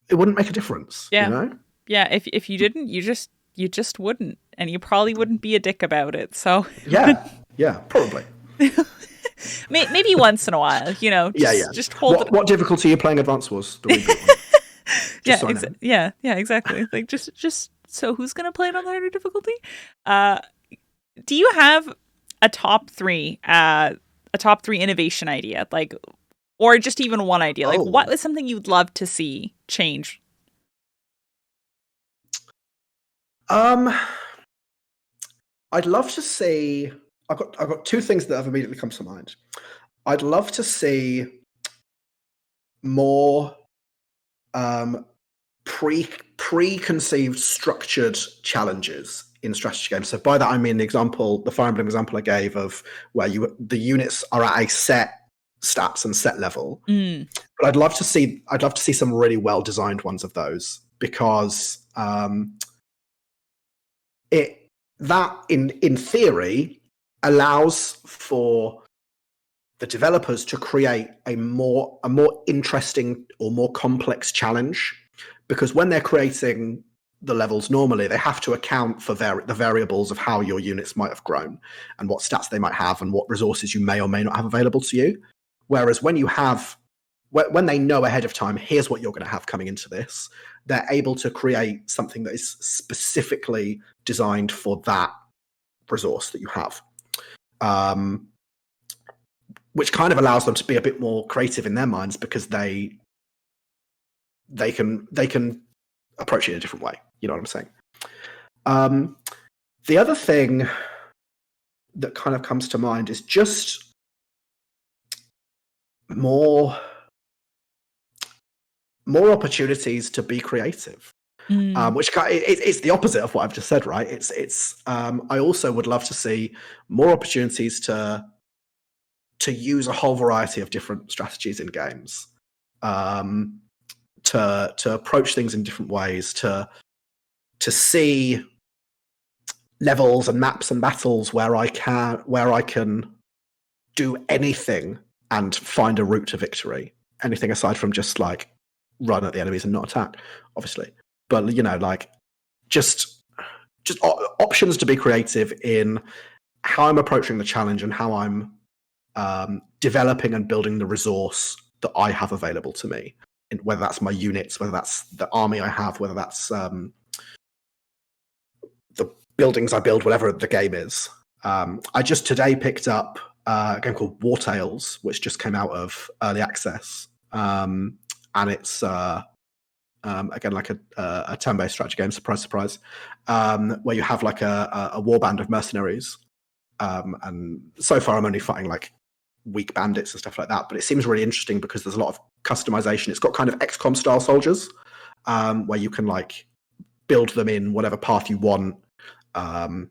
it wouldn't make a difference. Yeah. Yeah. If you didn't, you just wouldn't, and you probably wouldn't be a dick about it. So yeah, probably. Maybe once in a while, just hold it. What difficulty are you playing Advance Wars? Yeah, exactly. Like just so who's gonna play it on the harder difficulty? Do you have a top three innovation idea, like, or just even one idea? Like, what is something you'd love to see change? I'd love to see. I've got two things that have immediately come to mind. I'd love to see more preconceived structured challenges in strategy games. So by that I mean the Fire Emblem example I gave of where the units are at a set stats and set level. Mm. But I'd love to see some really well designed ones of those, because that in theory allows for the developers to create a more interesting or more complex challenge, because when they're creating the levels normally, they have to account for the variables of how your units might have grown and what stats they might have and what resources you may or may not have available to you. Whereas when they know ahead of time, here's what you're going to have coming into this, they're able to create something that is specifically designed for that resource that you have. Which kind of allows them to be a bit more creative in their minds, because they can approach it in a different way. You know what I'm saying? The other thing that kind of comes to mind is just more opportunities to be creative. Which it's the opposite of what I've just said, right? It's I also would love to see more opportunities to use a whole variety of different strategies in games, to approach things in different ways, to see levels and maps and battles where I can do anything and find a route to victory. Anything aside from just like run at the enemies and not attack, obviously. But like just options to be creative in how I'm approaching the challenge and how I'm developing and building the resource that I have available to me, and whether that's my units, whether that's the army I have, whether that's the buildings I build, whatever the game is. I just today picked up a game called War Tales, which just came out of early access, and it's again like a turn-based strategy game. Surprise, where you have like a warband of mercenaries. And so far I'm only fighting like weak bandits and stuff like that, but it seems really interesting because there's a lot of customization. It's got kind of XCOM style soldiers, where you can like build them in whatever path you want, and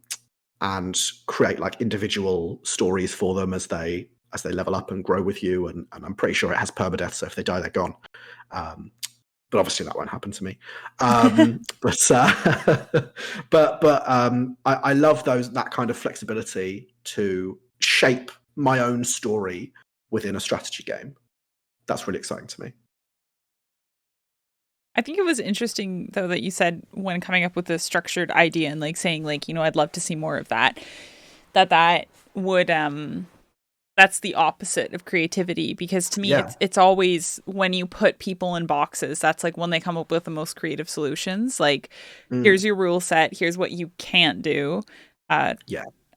create like individual stories for them as they level up and grow with you. And I'm pretty sure it has permadeath, so if they die, they're gone. But obviously that won't happen to me. I love that kind of flexibility to shape my own story within a strategy game. That's really exciting to me. I think it was interesting though that you said when coming up with a structured idea and like saying like, I'd love to see more of that would that's the opposite of creativity, because to me it's always when you put people in boxes, that's like when they come up with the most creative solutions. Like here's your rule set, here's what you can't do.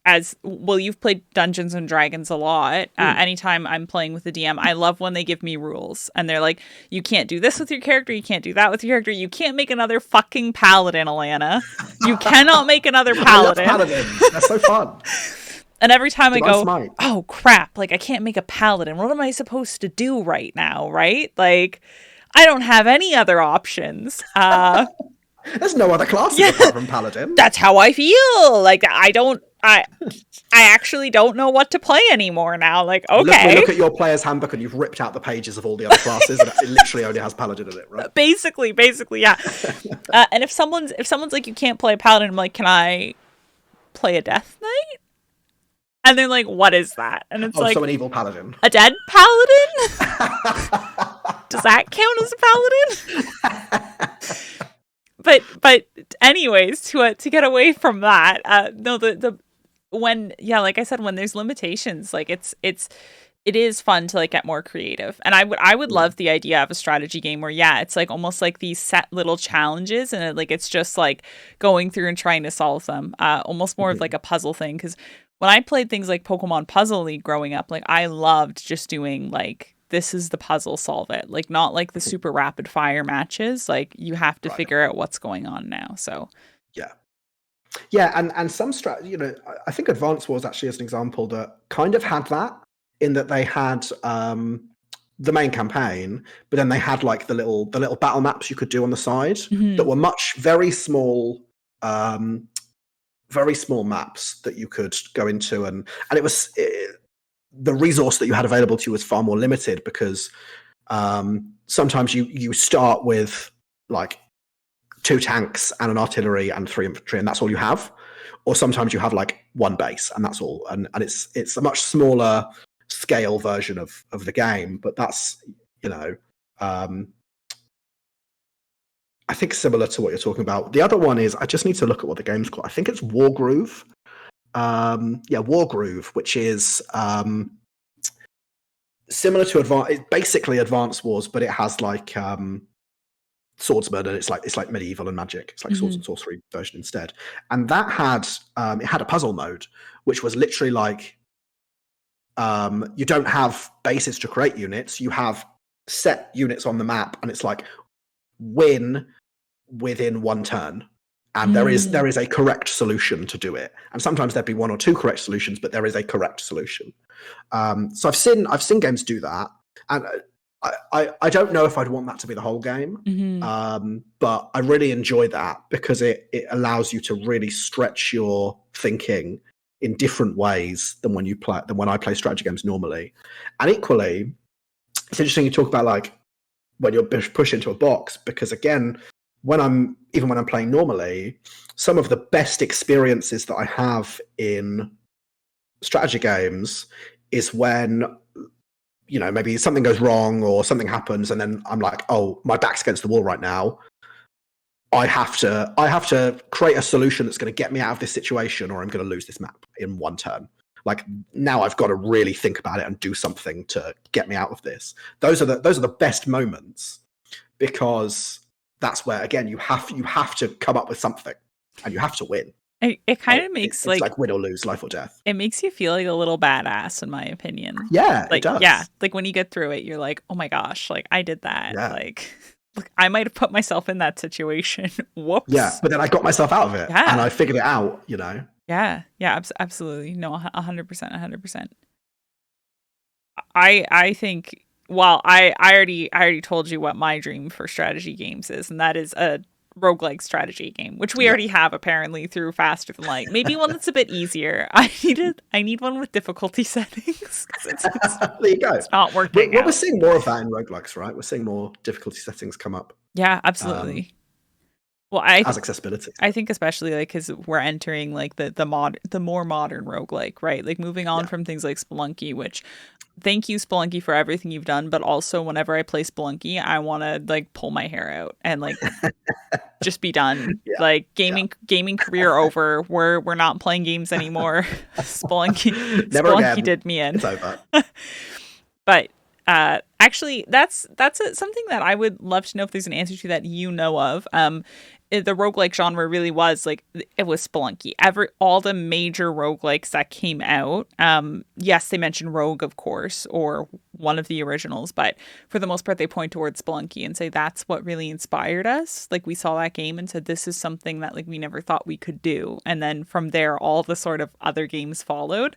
As well, you've played Dungeons and Dragons a lot. Anytime I'm playing with the DM, I love when they give me rules and they're like, you can't do this with your character, you can't do that with your character, you can't make another fucking paladin, Alana. You cannot make another paladin. I love paladins. They're so fun. And every time I go, oh crap, like I can't make a paladin. What am I supposed to do right now, right? Like, I don't have any other options. There's no other classes apart from paladin. That's how I feel. Like, I actually don't know what to play anymore now. Like, okay. Look at your player's handbook and you've ripped out the pages of all the other classes and it literally only has paladin in it, right? Basically, yeah. And if someone's like, you can't play a paladin, I'm like, can I play a death knight? And they're like, what is that? And it's like, so an evil paladin. A dead paladin? Does that count as a paladin? But anyways, to get away from that, no, like I said, when there's limitations, like it is fun to like get more creative. And I would love the idea of a strategy game where it's like almost like these set little challenges, and it's just like going through and trying to solve them, almost more of like a puzzle thing. Because when I played things like Pokemon Puzzle League growing up, like I loved just doing like, this is the puzzle, solve it. Like not like the super rapid fire matches. Like you have to figure out what's going on now. So yeah, and some I think Advance Wars actually is an example that kind of had that, in that they had the main campaign, but then they had like the little battle maps you could do on the side that were very small maps that you could go into, and it was the resource that you had available to you was far more limited, because sometimes you start with like 2 tanks and an artillery and 3 infantry, and that's all you have. Or sometimes you have like 1 base and that's all. And it's a much smaller scale version of the game, but that's, you know, I think similar to what you're talking about. The other one is, I just need to look at what the game's called. I think it's Wargroove. Wargroove, which is similar to it's basically Advance Wars, but it has like swordsman, and it's like medieval and magic. It's like swords and sorcery version instead. And that had it had a puzzle mode, which was literally like you don't have bases to create units. You have set units on the map, and it's like win within 1 turn. And there is a correct solution to do it. And sometimes there'd be 1 or 2 correct solutions, but there is a correct solution. So I've seen games do that, and I don't know if I'd want that to be the whole game, but I really enjoy that because it allows you to really stretch your thinking in different ways than when I play strategy games normally. And equally, it's interesting you talk about like when you're pushed into a box, because again, when I'm playing normally, some of the best experiences that I have in strategy games is when, you know, maybe something goes wrong or something happens, and then I'm like, oh, my back's against the wall right now. I have to create a solution that's going to get me out of this situation, or I'm going to lose this map in 1 turn. Like, now I've got to really think about it and do something to get me out of this. Those are the best moments, because that's where, again, you have to come up with something, and you have to win. It kind of makes it's like win or lose, life or death. It makes you feel like a little badass, in my opinion. Yeah, like, it does. Yeah, like when you get through it, you're like, oh my gosh, like I did that. Yeah. Like I might have put myself in that situation. Whoops. Yeah, but then I got myself out of it, and I figured it out. You know. Yeah, absolutely. No, 100%, 100%. I think. Well, I already told you what my dream for strategy games is, and that is a roguelike strategy game, which we already have apparently through Faster Than Light. Maybe one that's a bit easier. I need one with difficulty settings. There you go. It's not working. We're seeing more of that in roguelikes, right? We're seeing more difficulty settings come up. Yeah, absolutely. Well, as accessibility. I think especially like because we're entering like the more modern roguelike, right? Like moving on from things like Spelunky, which thank you Spelunky for everything you've done, but also whenever I play Spelunky, I want to like pull my hair out and like just be done. Like gaming career over. We're not playing games anymore. Spelunky did me in. It's over. But actually, that's something that I would love to know if there's an answer to that you know of. The roguelike genre really was like, it was Spelunky. All the major roguelikes that came out, yes, they mentioned Rogue, of course, or one of the originals, but for the most part, they point towards Spelunky and say that's what really inspired us. Like, we saw that game and said, this is something that like we never thought we could do. And then from there, all the sort of other games followed.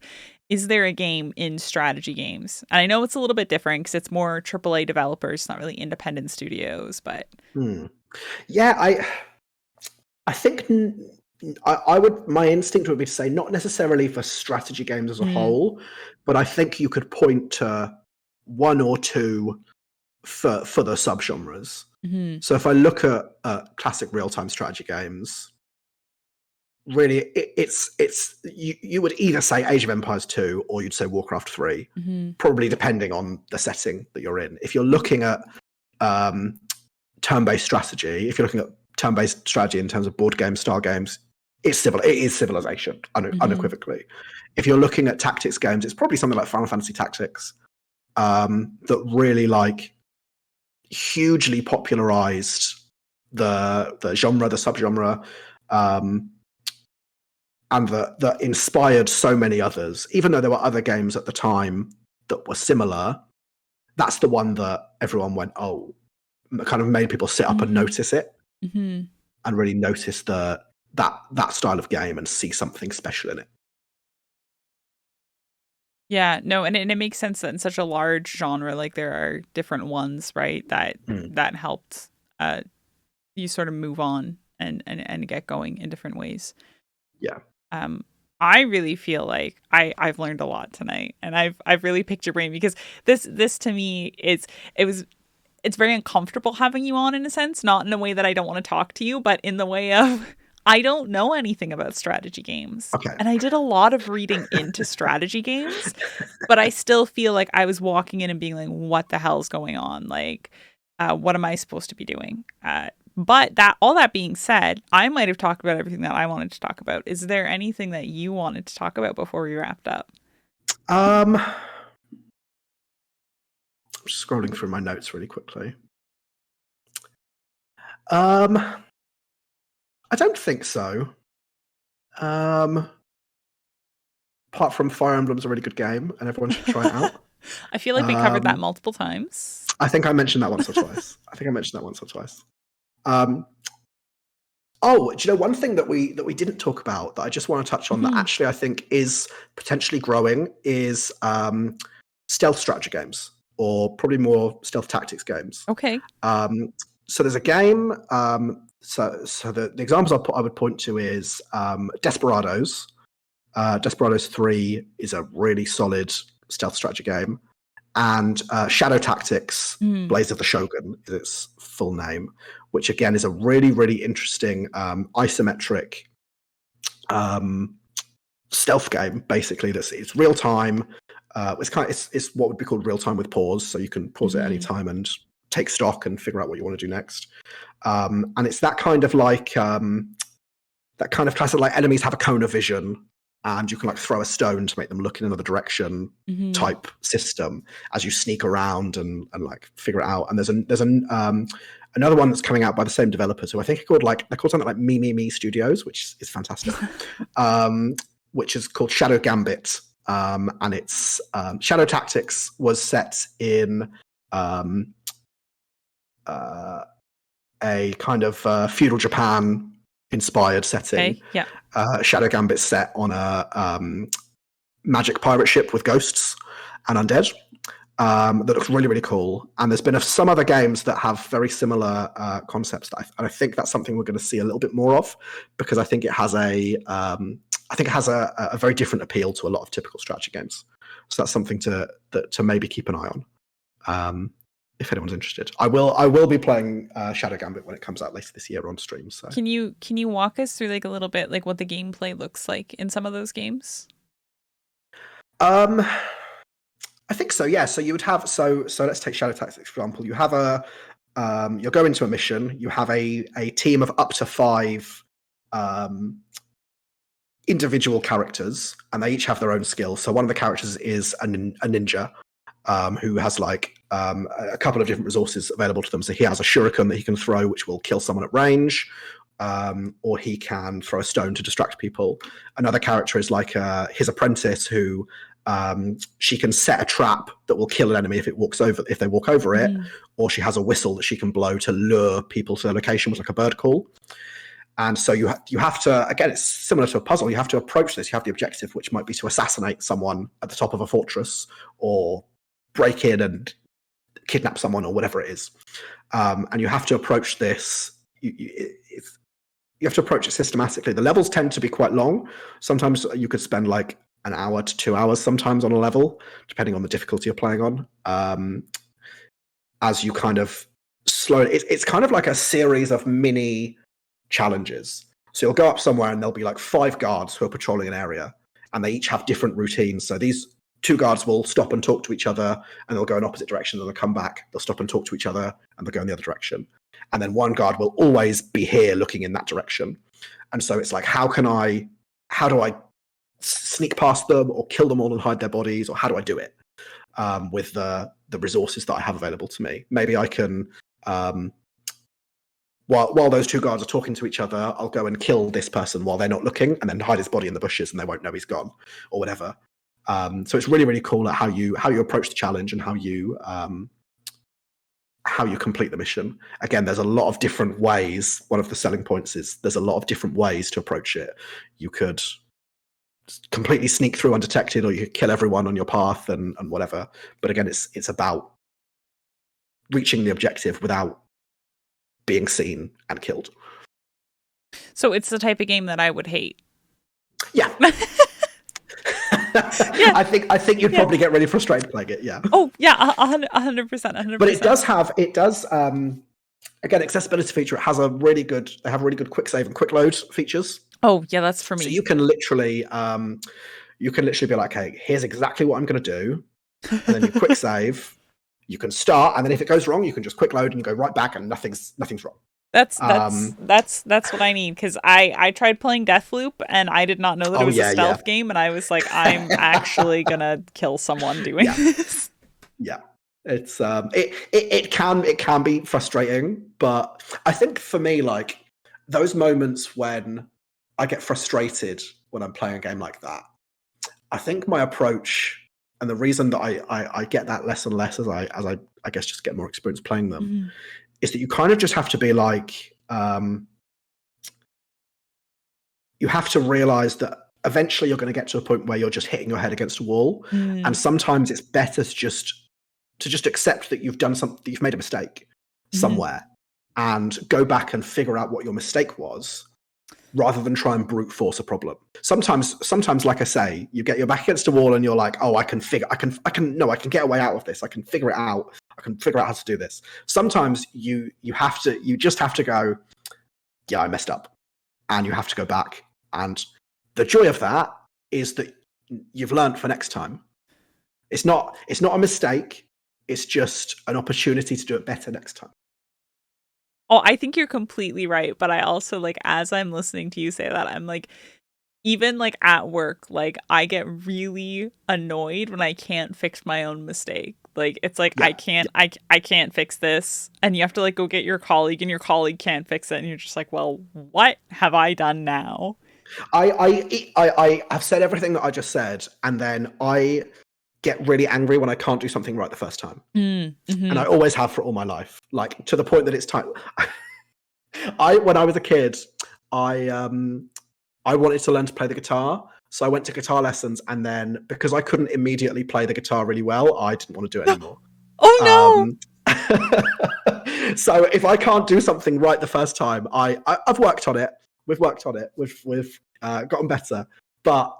Is there a game in strategy games? And I know it's a little bit different because it's more AAA developers, not really independent studios, but... Yeah, I think I would. My instinct would be to say not necessarily for strategy games as a whole, but I think you could point to 1 or 2 for the subgenres. So if I look at classic real-time strategy games, really, it's you would either say Age of Empires 2 or you'd say Warcraft 3, probably depending on the setting that you're in. If you're looking at turn-based strategy, if you're looking at turn-based strategy in terms of board game style games, it is Civilization, unequivocally. If you're looking at tactics games, it's probably something like Final Fantasy Tactics, that really like hugely popularized the genre, the subgenre, and that inspired so many others. Even though there were other games at the time that were similar, that's the one that everyone went, oh, kind of made people sit up and notice it. And really notice that style of game and see something special in it. Yeah, no, and it makes sense that in such a large genre, like there are different ones, right? That helped you sort of move on and get going in different ways. Yeah. I really feel like I've learned a lot tonight, and I've really picked your brain because this to me it was it's very uncomfortable having you on in a sense, not in a way that I don't want to talk to you, but in the way of I don't know anything about strategy games. Okay. And I did a lot of reading into strategy games, but I still feel like I was walking in and being like, what the hell's going on? Like, what am I supposed to be doing? But that all that being said, I might have talked about everything that I wanted to talk about. Is there anything that you wanted to talk about before we wrapped up? I'm scrolling through my notes really quickly. I don't think so. Apart from Fire Emblem's a really good game, and everyone should try it out. I feel like we covered that multiple times. I think I mentioned that once or twice. Oh, do you know one thing that we didn't talk about that I just want to touch on that actually I think is potentially growing is stealth strategy games, or probably more stealth tactics games. Okay. So there's a game. So the examples I would point to is Desperados. Desperados 3 is a really solid stealth strategy game. And Shadow Tactics, Blaze of the Shogun is its full name, which again is a really, really interesting isometric stealth game. Basically, it's real time. It's what would be called real time with pause, so you can pause at any time and take stock and figure out what you want to do next. And it's that kind of like that kind of classic, like enemies have a cone of vision, and you can like throw a stone to make them look in another direction type system as you sneak around and like figure it out. And there's another one that's coming out by the same developers who I think they're called something like Me Studios, which is fantastic. Which is called Shadow Gambit. And it's Shadow Tactics was set in a kind of feudal Japan inspired setting. Okay. Yeah. Shadow Gambit's set on a magic pirate ship with ghosts and undead. That looks really, really cool. And there's been some other games that have very similar concepts. And I think that's something we're going to see a little bit more of, because I think it has a very different appeal to a lot of typical strategy games. So that's something to maybe keep an eye on. If anyone's interested, I will be playing Shadow Gambit when it comes out later this year on stream. So can you walk us through like a little bit like what the gameplay looks like in some of those games? I think so. Yeah. So you would have so let's take Shadow Tactics for example. You have you'll go into a mission. You have a team of up to 5 individual characters, and they each have their own skills. So one of the characters is a ninja. Who has like a couple of different resources available to them. So he has a shuriken that he can throw, which will kill someone at range, or he can throw a stone to distract people. Another character is like his apprentice, who she can set a trap that will kill an enemy if they walk over it, or she has a whistle that she can blow to lure people to their location, with like a bird call. And so you have to, again, it's similar to a puzzle. You have to approach this. You have the objective, which might be to assassinate someone at the top of a fortress, or break in and kidnap someone, or whatever it is. And you have to approach this. You have to approach it systematically. The levels tend to be quite long. Sometimes you could spend like an hour to 2 hours sometimes on a level, depending on the difficulty you're playing on. As you kind of slowly, it's kind of like a series of mini challenges. So you'll go up somewhere and there'll be like 5 guards who are patrolling an area, and they each have different routines. So these 2 guards will stop and talk to each other, and they'll go in opposite directions, and they'll come back, they'll stop and talk to each other, and they'll go in the other direction. And then one guard will always be here looking in that direction. And so it's like, how do I sneak past them or kill them all and hide their bodies, or how do I do it with the resources that I have available to me? Maybe I can, while those 2 guards are talking to each other, I'll go and kill this person while they're not looking, and then hide his body in the bushes, and they won't know he's gone, or whatever. So it's really, really cool at how you approach the challenge and how you complete the mission. Again, there's a lot of different ways. One of the selling points is there's a lot of different ways to approach it. You could completely sneak through undetected, or you could kill everyone on your path and whatever. But again, it's about reaching the objective without being seen and killed. So it's the type of game that I would hate. Yeah. Yeah, I think you'd yeah. probably get really frustrated playing it. Yeah. Oh yeah, 100%, 100%. But it does again, accessibility feature. It has they have really good quick save and quick load features. Oh yeah, that's for So me. you can literally be like, hey, here's exactly what I'm going to do, and then you quick save. You can start, and then if it goes wrong, you can just quick load and go right back, and nothing's wrong. That's what I need, because I tried playing Deathloop and I did not know that it Oh was a yeah, stealth game, and I was like, I'm actually gonna kill someone doing Yeah. this. yeah. It's it can be frustrating, but I think for me, like those moments when I get frustrated when I'm playing a game like that, I think my approach and the reason that I get that less and less as I guess just get more experience playing them Mhm. is that you kind of just have to be like you have to realize that eventually you're going to get to a point where you're just hitting your head against a wall, and sometimes it's better to just accept that you've done something, you've made a mistake somewhere, and go back and figure out what your mistake was, rather than try and brute force a problem. Sometimes, like I say, you get your back against a wall and you're like, oh, I can get a way out of this. I can figure it out. I can figure out how to do this. Sometimes you just have to go, yeah, I messed up, and you have to go back. And the joy of that is that you've learned for next time. It's not a mistake. It's just an opportunity to do it better next time. Oh, I think you're completely right, but I also, like, as I'm listening to you say that, I'm like, even like at work, like I get really annoyed when I can't fix my own mistake. Like it's like Yeah, I can't fix this, and you have to like go get your colleague, and your colleague can't fix it, and you're just like, well, what have I done now? I have said everything that I just said, and then I get really angry when I can't do something right the first time, and I always have for all my life, like to the point that it's time. When I was a kid, I wanted to learn to play the guitar, so I went to guitar lessons, and then because I couldn't immediately play the guitar really well, I didn't want to do it anymore. Oh So if I can't do something right the first time, I've worked on it. We've worked on it. We've gotten better. But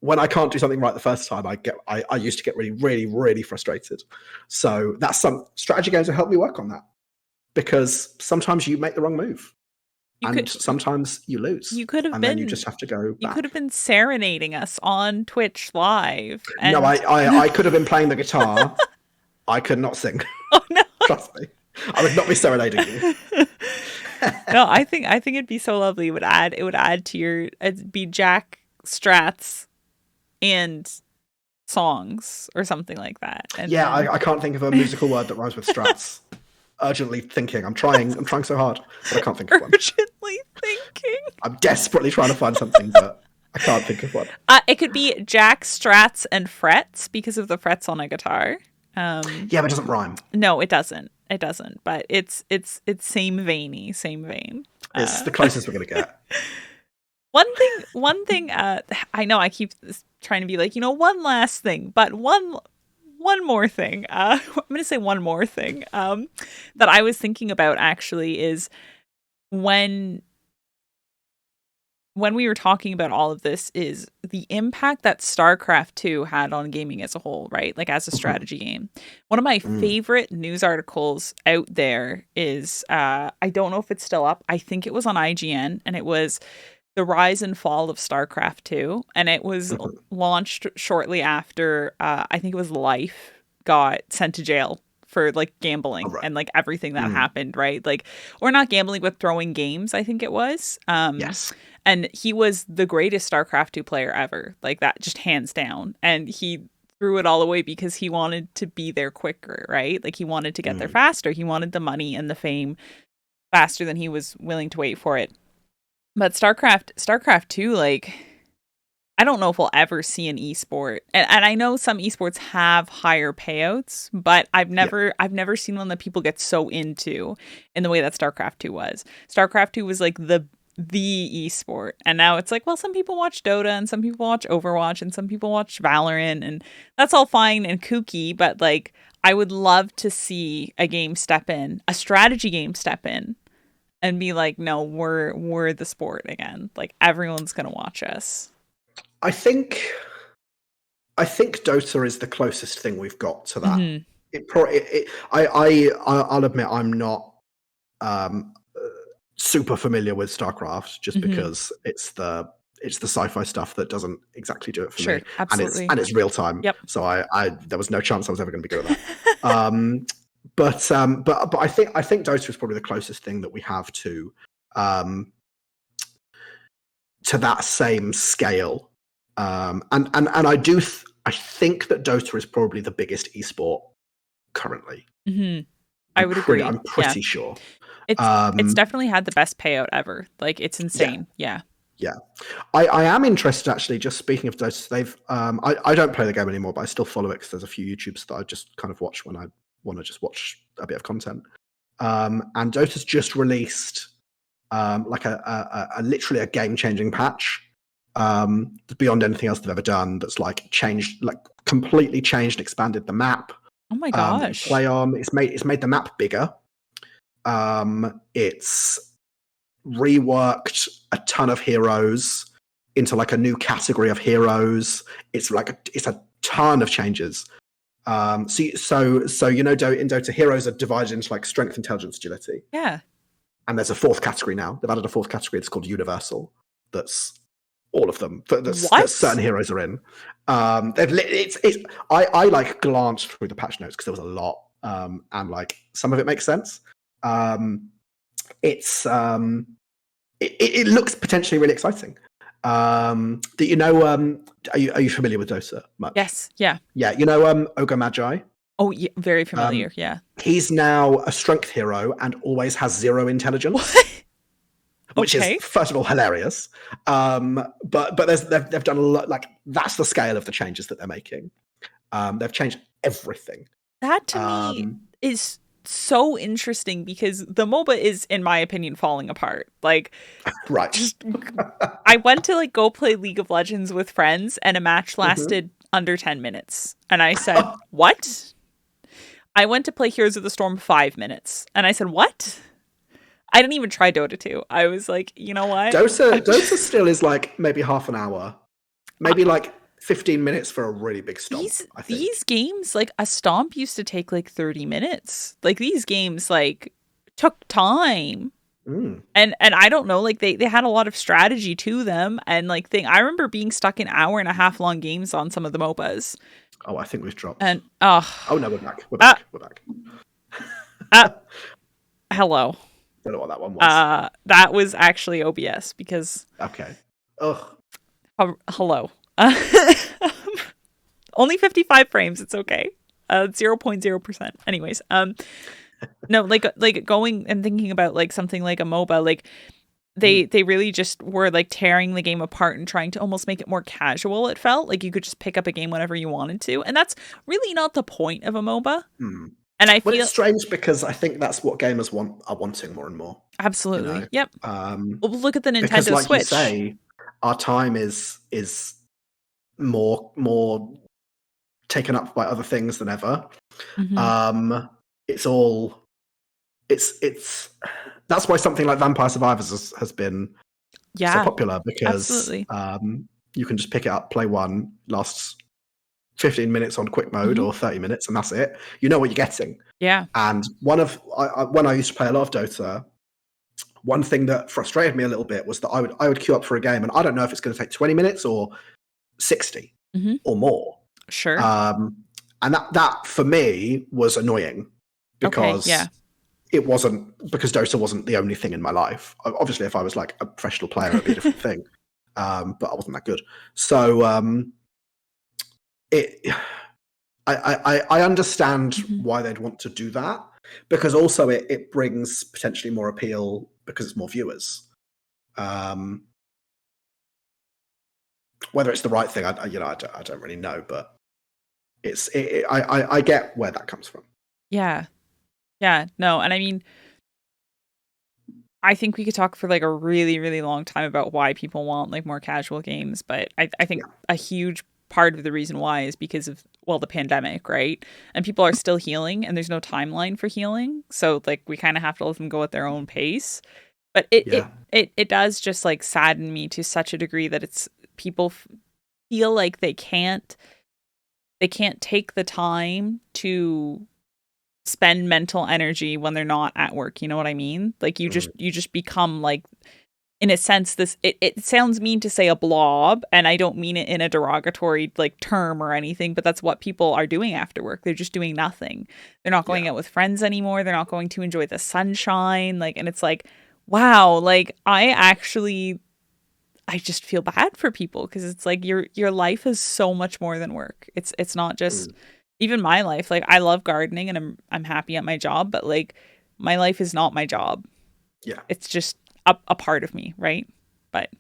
when I can't do something right the first time, I used to get really, really, really frustrated. So that's some strategy games have helped me work on that, because sometimes you make the wrong move, and sometimes you lose. You could have and been. Then you just have to go back. You could have been serenading us on Twitch live. And... No, I could have been playing the guitar. I could not sing. Oh no! Trust me, I would not be serenading you. No, I think it'd be so lovely. It would add to your. It'd be Jack Strats and songs or something like that. And yeah, I can't think of a musical word that rhymes with strats. Urgently thinking. I'm trying so hard, but I can't think of one. Urgently thinking. I'm desperately trying to find something, but I can't think of one. It could be Jack Strats and frets, because of the frets on a guitar. Yeah, but it doesn't rhyme. No, it doesn't. It doesn't. But it's same vein. It's the closest we're gonna get. One thing. I know I keep trying to be like, one last thing, but one more thing. I'm gonna say one more thing. That I was thinking about actually is when we were talking about all of this, is the impact that StarCraft 2 had on gaming as a whole, right? Like as a strategy game. One of my favorite news articles out there is, I don't know if it's still up. I think it was on IGN, and it was the rise and fall of StarCraft 2. And it was launched shortly after, I think it was Life got sent to jail for like gambling and like everything that happened, right? Like, or not gambling, but throwing games, I think it was. Yes. And he was the greatest StarCraft 2 player ever, like that, just hands down. And he threw it all away because he wanted to be there quicker, right? Like he wanted to get there faster. He wanted the money and the fame faster than he was willing to wait for it. But StarCraft 2, like, I don't know if we'll ever see an esport. And I know some esports have higher payouts, but I've never seen one that people get so into in the way that StarCraft 2 was. StarCraft 2 was like the esport, and now it's like, well, some people watch Dota and some people watch Overwatch and some people watch Valorant, and that's all fine and kooky, but like I would love to see a strategy game step in and be like, no, we're the sport again, like everyone's gonna watch us. I think I think Dota is the closest thing we've got to that. Hmm. I'll admit I'm not super familiar with StarCraft just Hmm. because it's the sci-fi stuff that doesn't exactly do it for Sure, me, absolutely. and it's real time. Yep. So I there was no chance I was ever going to be good at that. But I think Dota is probably the closest thing that we have um, to that same scale. And I think that Dota is probably the biggest esport currently. Hmm. I would agree. I'm Yeah. pretty sure. It's Um, definitely had the best payout ever. Like, it's yeah, insane. Yeah. yeah. I am interested actually. Just speaking of Dota, they've I don't play the game anymore, but I still follow it because there's a few YouTubes that I just kind of watch when I want to just watch a bit of content. And Dota's just released like a literally a game changing patch beyond anything else they've ever done. That's like changed, like completely changed, expanded the map Oh my that you gosh. play on. It's made the map bigger. It's reworked a ton of heroes into like a new category of heroes. It's a ton of changes. So you know, in Dota, heroes are divided into like strength, intelligence, agility, Yeah. and there's a fourth category now. They've added a fourth category. It's called universal. That's all of them. That certain What? heroes are in. I like glanced through the patch notes because there was a lot, and like some of it makes sense. Um, it's it looks potentially really exciting. Do you know? Are you familiar with Dota much? Yes. Yeah. Yeah, you know Ogre Magi. Oh, yeah, very Um, familiar. Yeah. he's now a strength hero and always has zero intelligence, What? which is Okay. first of all hilarious. But they've done a lot. Like that's the scale of the changes that they're making. They've changed everything. That to me Um, is so interesting because the MOBA is, in my opinion, falling apart. Like, right. just I went to like go play League of Legends with friends and a match Mhm. lasted under 10 minutes. And I said, "What?" I went to play Heroes of the Storm 5 minutes. And I said, "What?" I didn't even try Dota 2. I was like, "You know what?" Dota still is like maybe half an hour, I, maybe like 15 minutes for a really big stomp. I these think. games, like a stomp used to take like 30 minutes. Like these games like took time. Mm. And I don't know, like they had a lot of strategy to them, and like thing I remember being stuck in hour and a half long games on some of the MOBAs. Oh, I think we've dropped. And Oh no, we're back. We're uh, back. We're back. uh hello. Don't know what that one was. That was actually OBS because Okay. Ugh. hello. Only 55 frames, it's okay. 0.0%. Anyways, no, like going and thinking about like something like a MOBA, like Mm. they really just were like tearing the game apart and trying to almost make it more casual. It felt like you could just pick up a game whenever you wanted to, and that's really not the point of a MOBA. Mm. And I Well, it's feel strange because I think that's what gamers are wanting more and more. You know, absolutely, yep. Well, look at the because Nintendo like you Switch. say, our time is more taken up by other things than ever. Hmm. Um, it's all it's that's why something like Vampire Survivors has been so Yeah, popular because absolutely. you can just pick it up, play one, lasts 15 minutes on quick mode Hmm. or 30 minutes, and that's it. You know what you're getting. Yeah. And when I used to play a lot of Dota, one thing that frustrated me a little bit was that I would queue up for a game, and I don't know if it's going to take 20 minutes or 60 Hmm. or more. Sure. Um, and that for me was annoying Okay. Yeah. because because Dota wasn't the only thing in my life. Obviously, if I was like a professional player, it'd be a different thing. But I wasn't that good. So it I understand Hmm. why they'd want to do that because also it brings potentially more appeal because it's more viewers. Um, whether it's the right thing, I don't really know, but I get where that comes from. Yeah. Yeah. No, and I mean, I think we could talk for like a really, really long time about why people want like more casual games, but I think Yeah, a huge part of the reason why is because of, well, the pandemic, right? And people are still healing and there's no timeline for healing. So like we kind of have to let them go at their own pace. But yeah, it does just like sadden me to such a degree that it's people feel like they can't they can't take the time to spend mental energy when they're not at work. You know what I mean? Like you just become like, in a sense, this it sounds mean to say a blob, and I don't mean it in a derogatory like term or anything, but that's what people are doing after work. They're just doing nothing. They're not going out with friends anymore. They're not going to enjoy the sunshine. Like, and it's like, wow, like I just feel bad for people, because it's like your life is so much more than work. It's not just even my life. Like, I love gardening and I'm happy at my job, but like my life is not my job. Yeah. It's just a part of me, right? But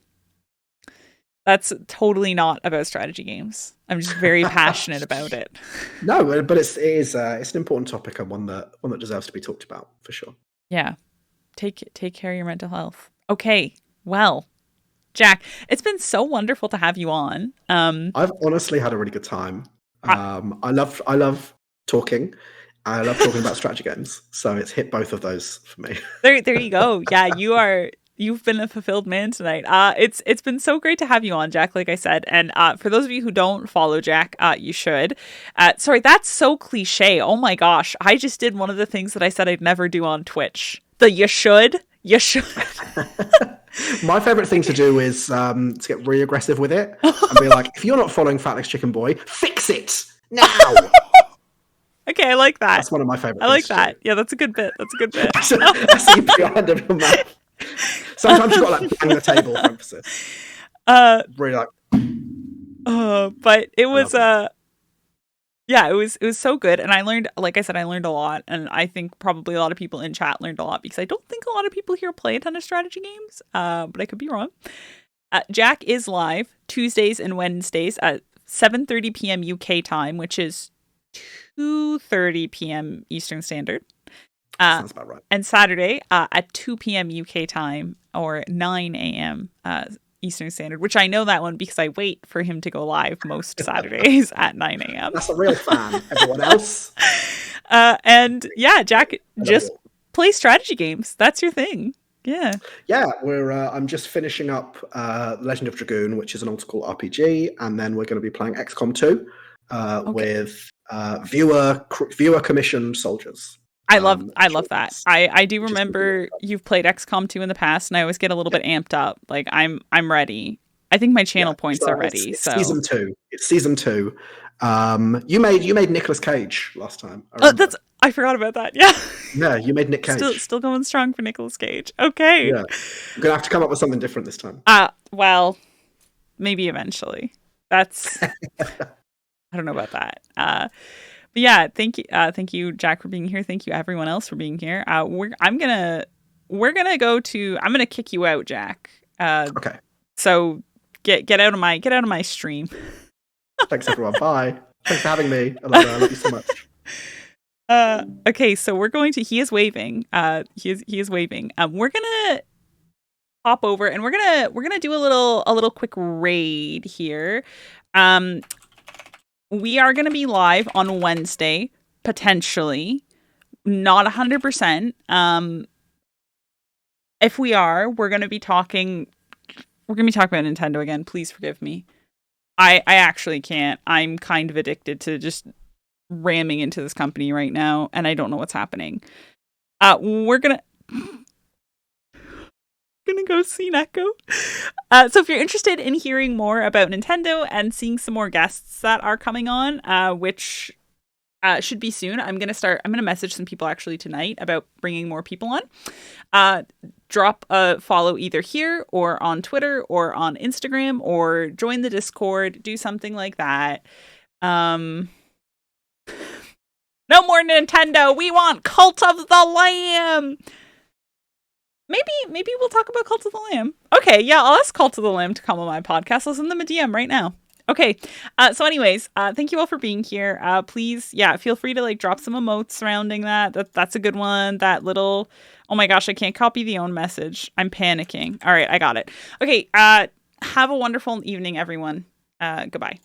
that's totally not about strategy games. I'm just very passionate about it. No, but it's an important topic, and one that deserves to be talked about for sure. Yeah. Take care of your mental health. Okay. Well, Jack, it's been so wonderful to have you on. I've honestly had a really good time. I love talking. I love talking about strategy games. So it's hit both of those for me. There you go. Yeah, you've been a fulfilled man tonight. It's been so great to have you on, Jack, like I said. And for those of you who don't follow Jack, you should. Sorry, that's so cliche. Oh my gosh. I just did one of the things that I said I'd never do on Twitch. You should. My favorite thing to do is to get really aggressive with it and be like, if you're not following Fatlegschickenboy, fix it now. Okay, I like that. That's one of my favorite. I like that. Yeah, that's a good bit. That's you put your hand over your mouth. Sometimes you've got to like bang the table for emphasis. Really like. But it was yeah, it was so good, and I learned, like I said, I learned a lot, and I think probably a lot of people in chat learned a lot, because I don't think a lot of people here play a ton of strategy games, but I could be wrong. Jack is live Tuesdays and Wednesdays at 7:30 p.m. UK time, which is 2:30 p.m. Eastern Standard. Sounds about right. And Saturday at 2 p.m. UK time, or 9 a.m. Eastern Standard, which I know that one because I wait for him to go live most Saturdays at 9 a.m. That's a real fan. Everyone else. And yeah, Jack, just play strategy games. That's your thing. Yeah. Yeah, I'm just finishing up Legend of Dragoon, which is an old school RPG, and then we're going to be playing XCOM 2 with viewer commissioned soldiers. I love that. I do remember you've played XCOM 2 in the past, and I always get a little bit amped up. Like I'm ready. I think my channel points are ready. It's so season 2. It's season 2. You made Nicolas Cage last time. I forgot about that. Yeah. Yeah, you made Nick Cage. Still going strong for Nicolas Cage. Okay. Yeah. I'm gonna have to come up with something different this time. Well, maybe eventually. That's I don't know about that. But yeah, thank you, Jack, for being here. Thank you, everyone else, for being here. I'm gonna kick you out, Jack. Okay. So get out of my stream. Thanks, everyone. Bye. Thanks for having me. I love you so much. Okay, so he is waving. He is waving. We're gonna hop over, and we're gonna do a little quick raid here. We are going to be live on Wednesday, potentially. Not 100%. If we are, we're going to be talking about Nintendo again. Please forgive me. I actually can't. I'm kind of addicted to just ramming into this company right now, and I don't know what's happening. We're going to go see Neko. So if you're interested in hearing more about Nintendo and seeing some more guests that are coming on, which should be soon, I'm going to message some people actually tonight about bringing more people on. Drop a follow either here or on Twitter or on Instagram, or join the Discord, do something like that. No more Nintendo. We want Cult of the Lamb. Maybe we'll talk about Cult of the Lamb. Okay, yeah, I'll ask Cult of the Lamb to come on my podcast. I'll send them a DM right now. Okay, so anyways, thank you all for being here. Please, yeah, feel free to like drop some emotes surrounding that. That's a good one. That little, oh my gosh, I can't copy the own message. I'm panicking. All right, I got it. Okay, have a wonderful evening, everyone. Goodbye.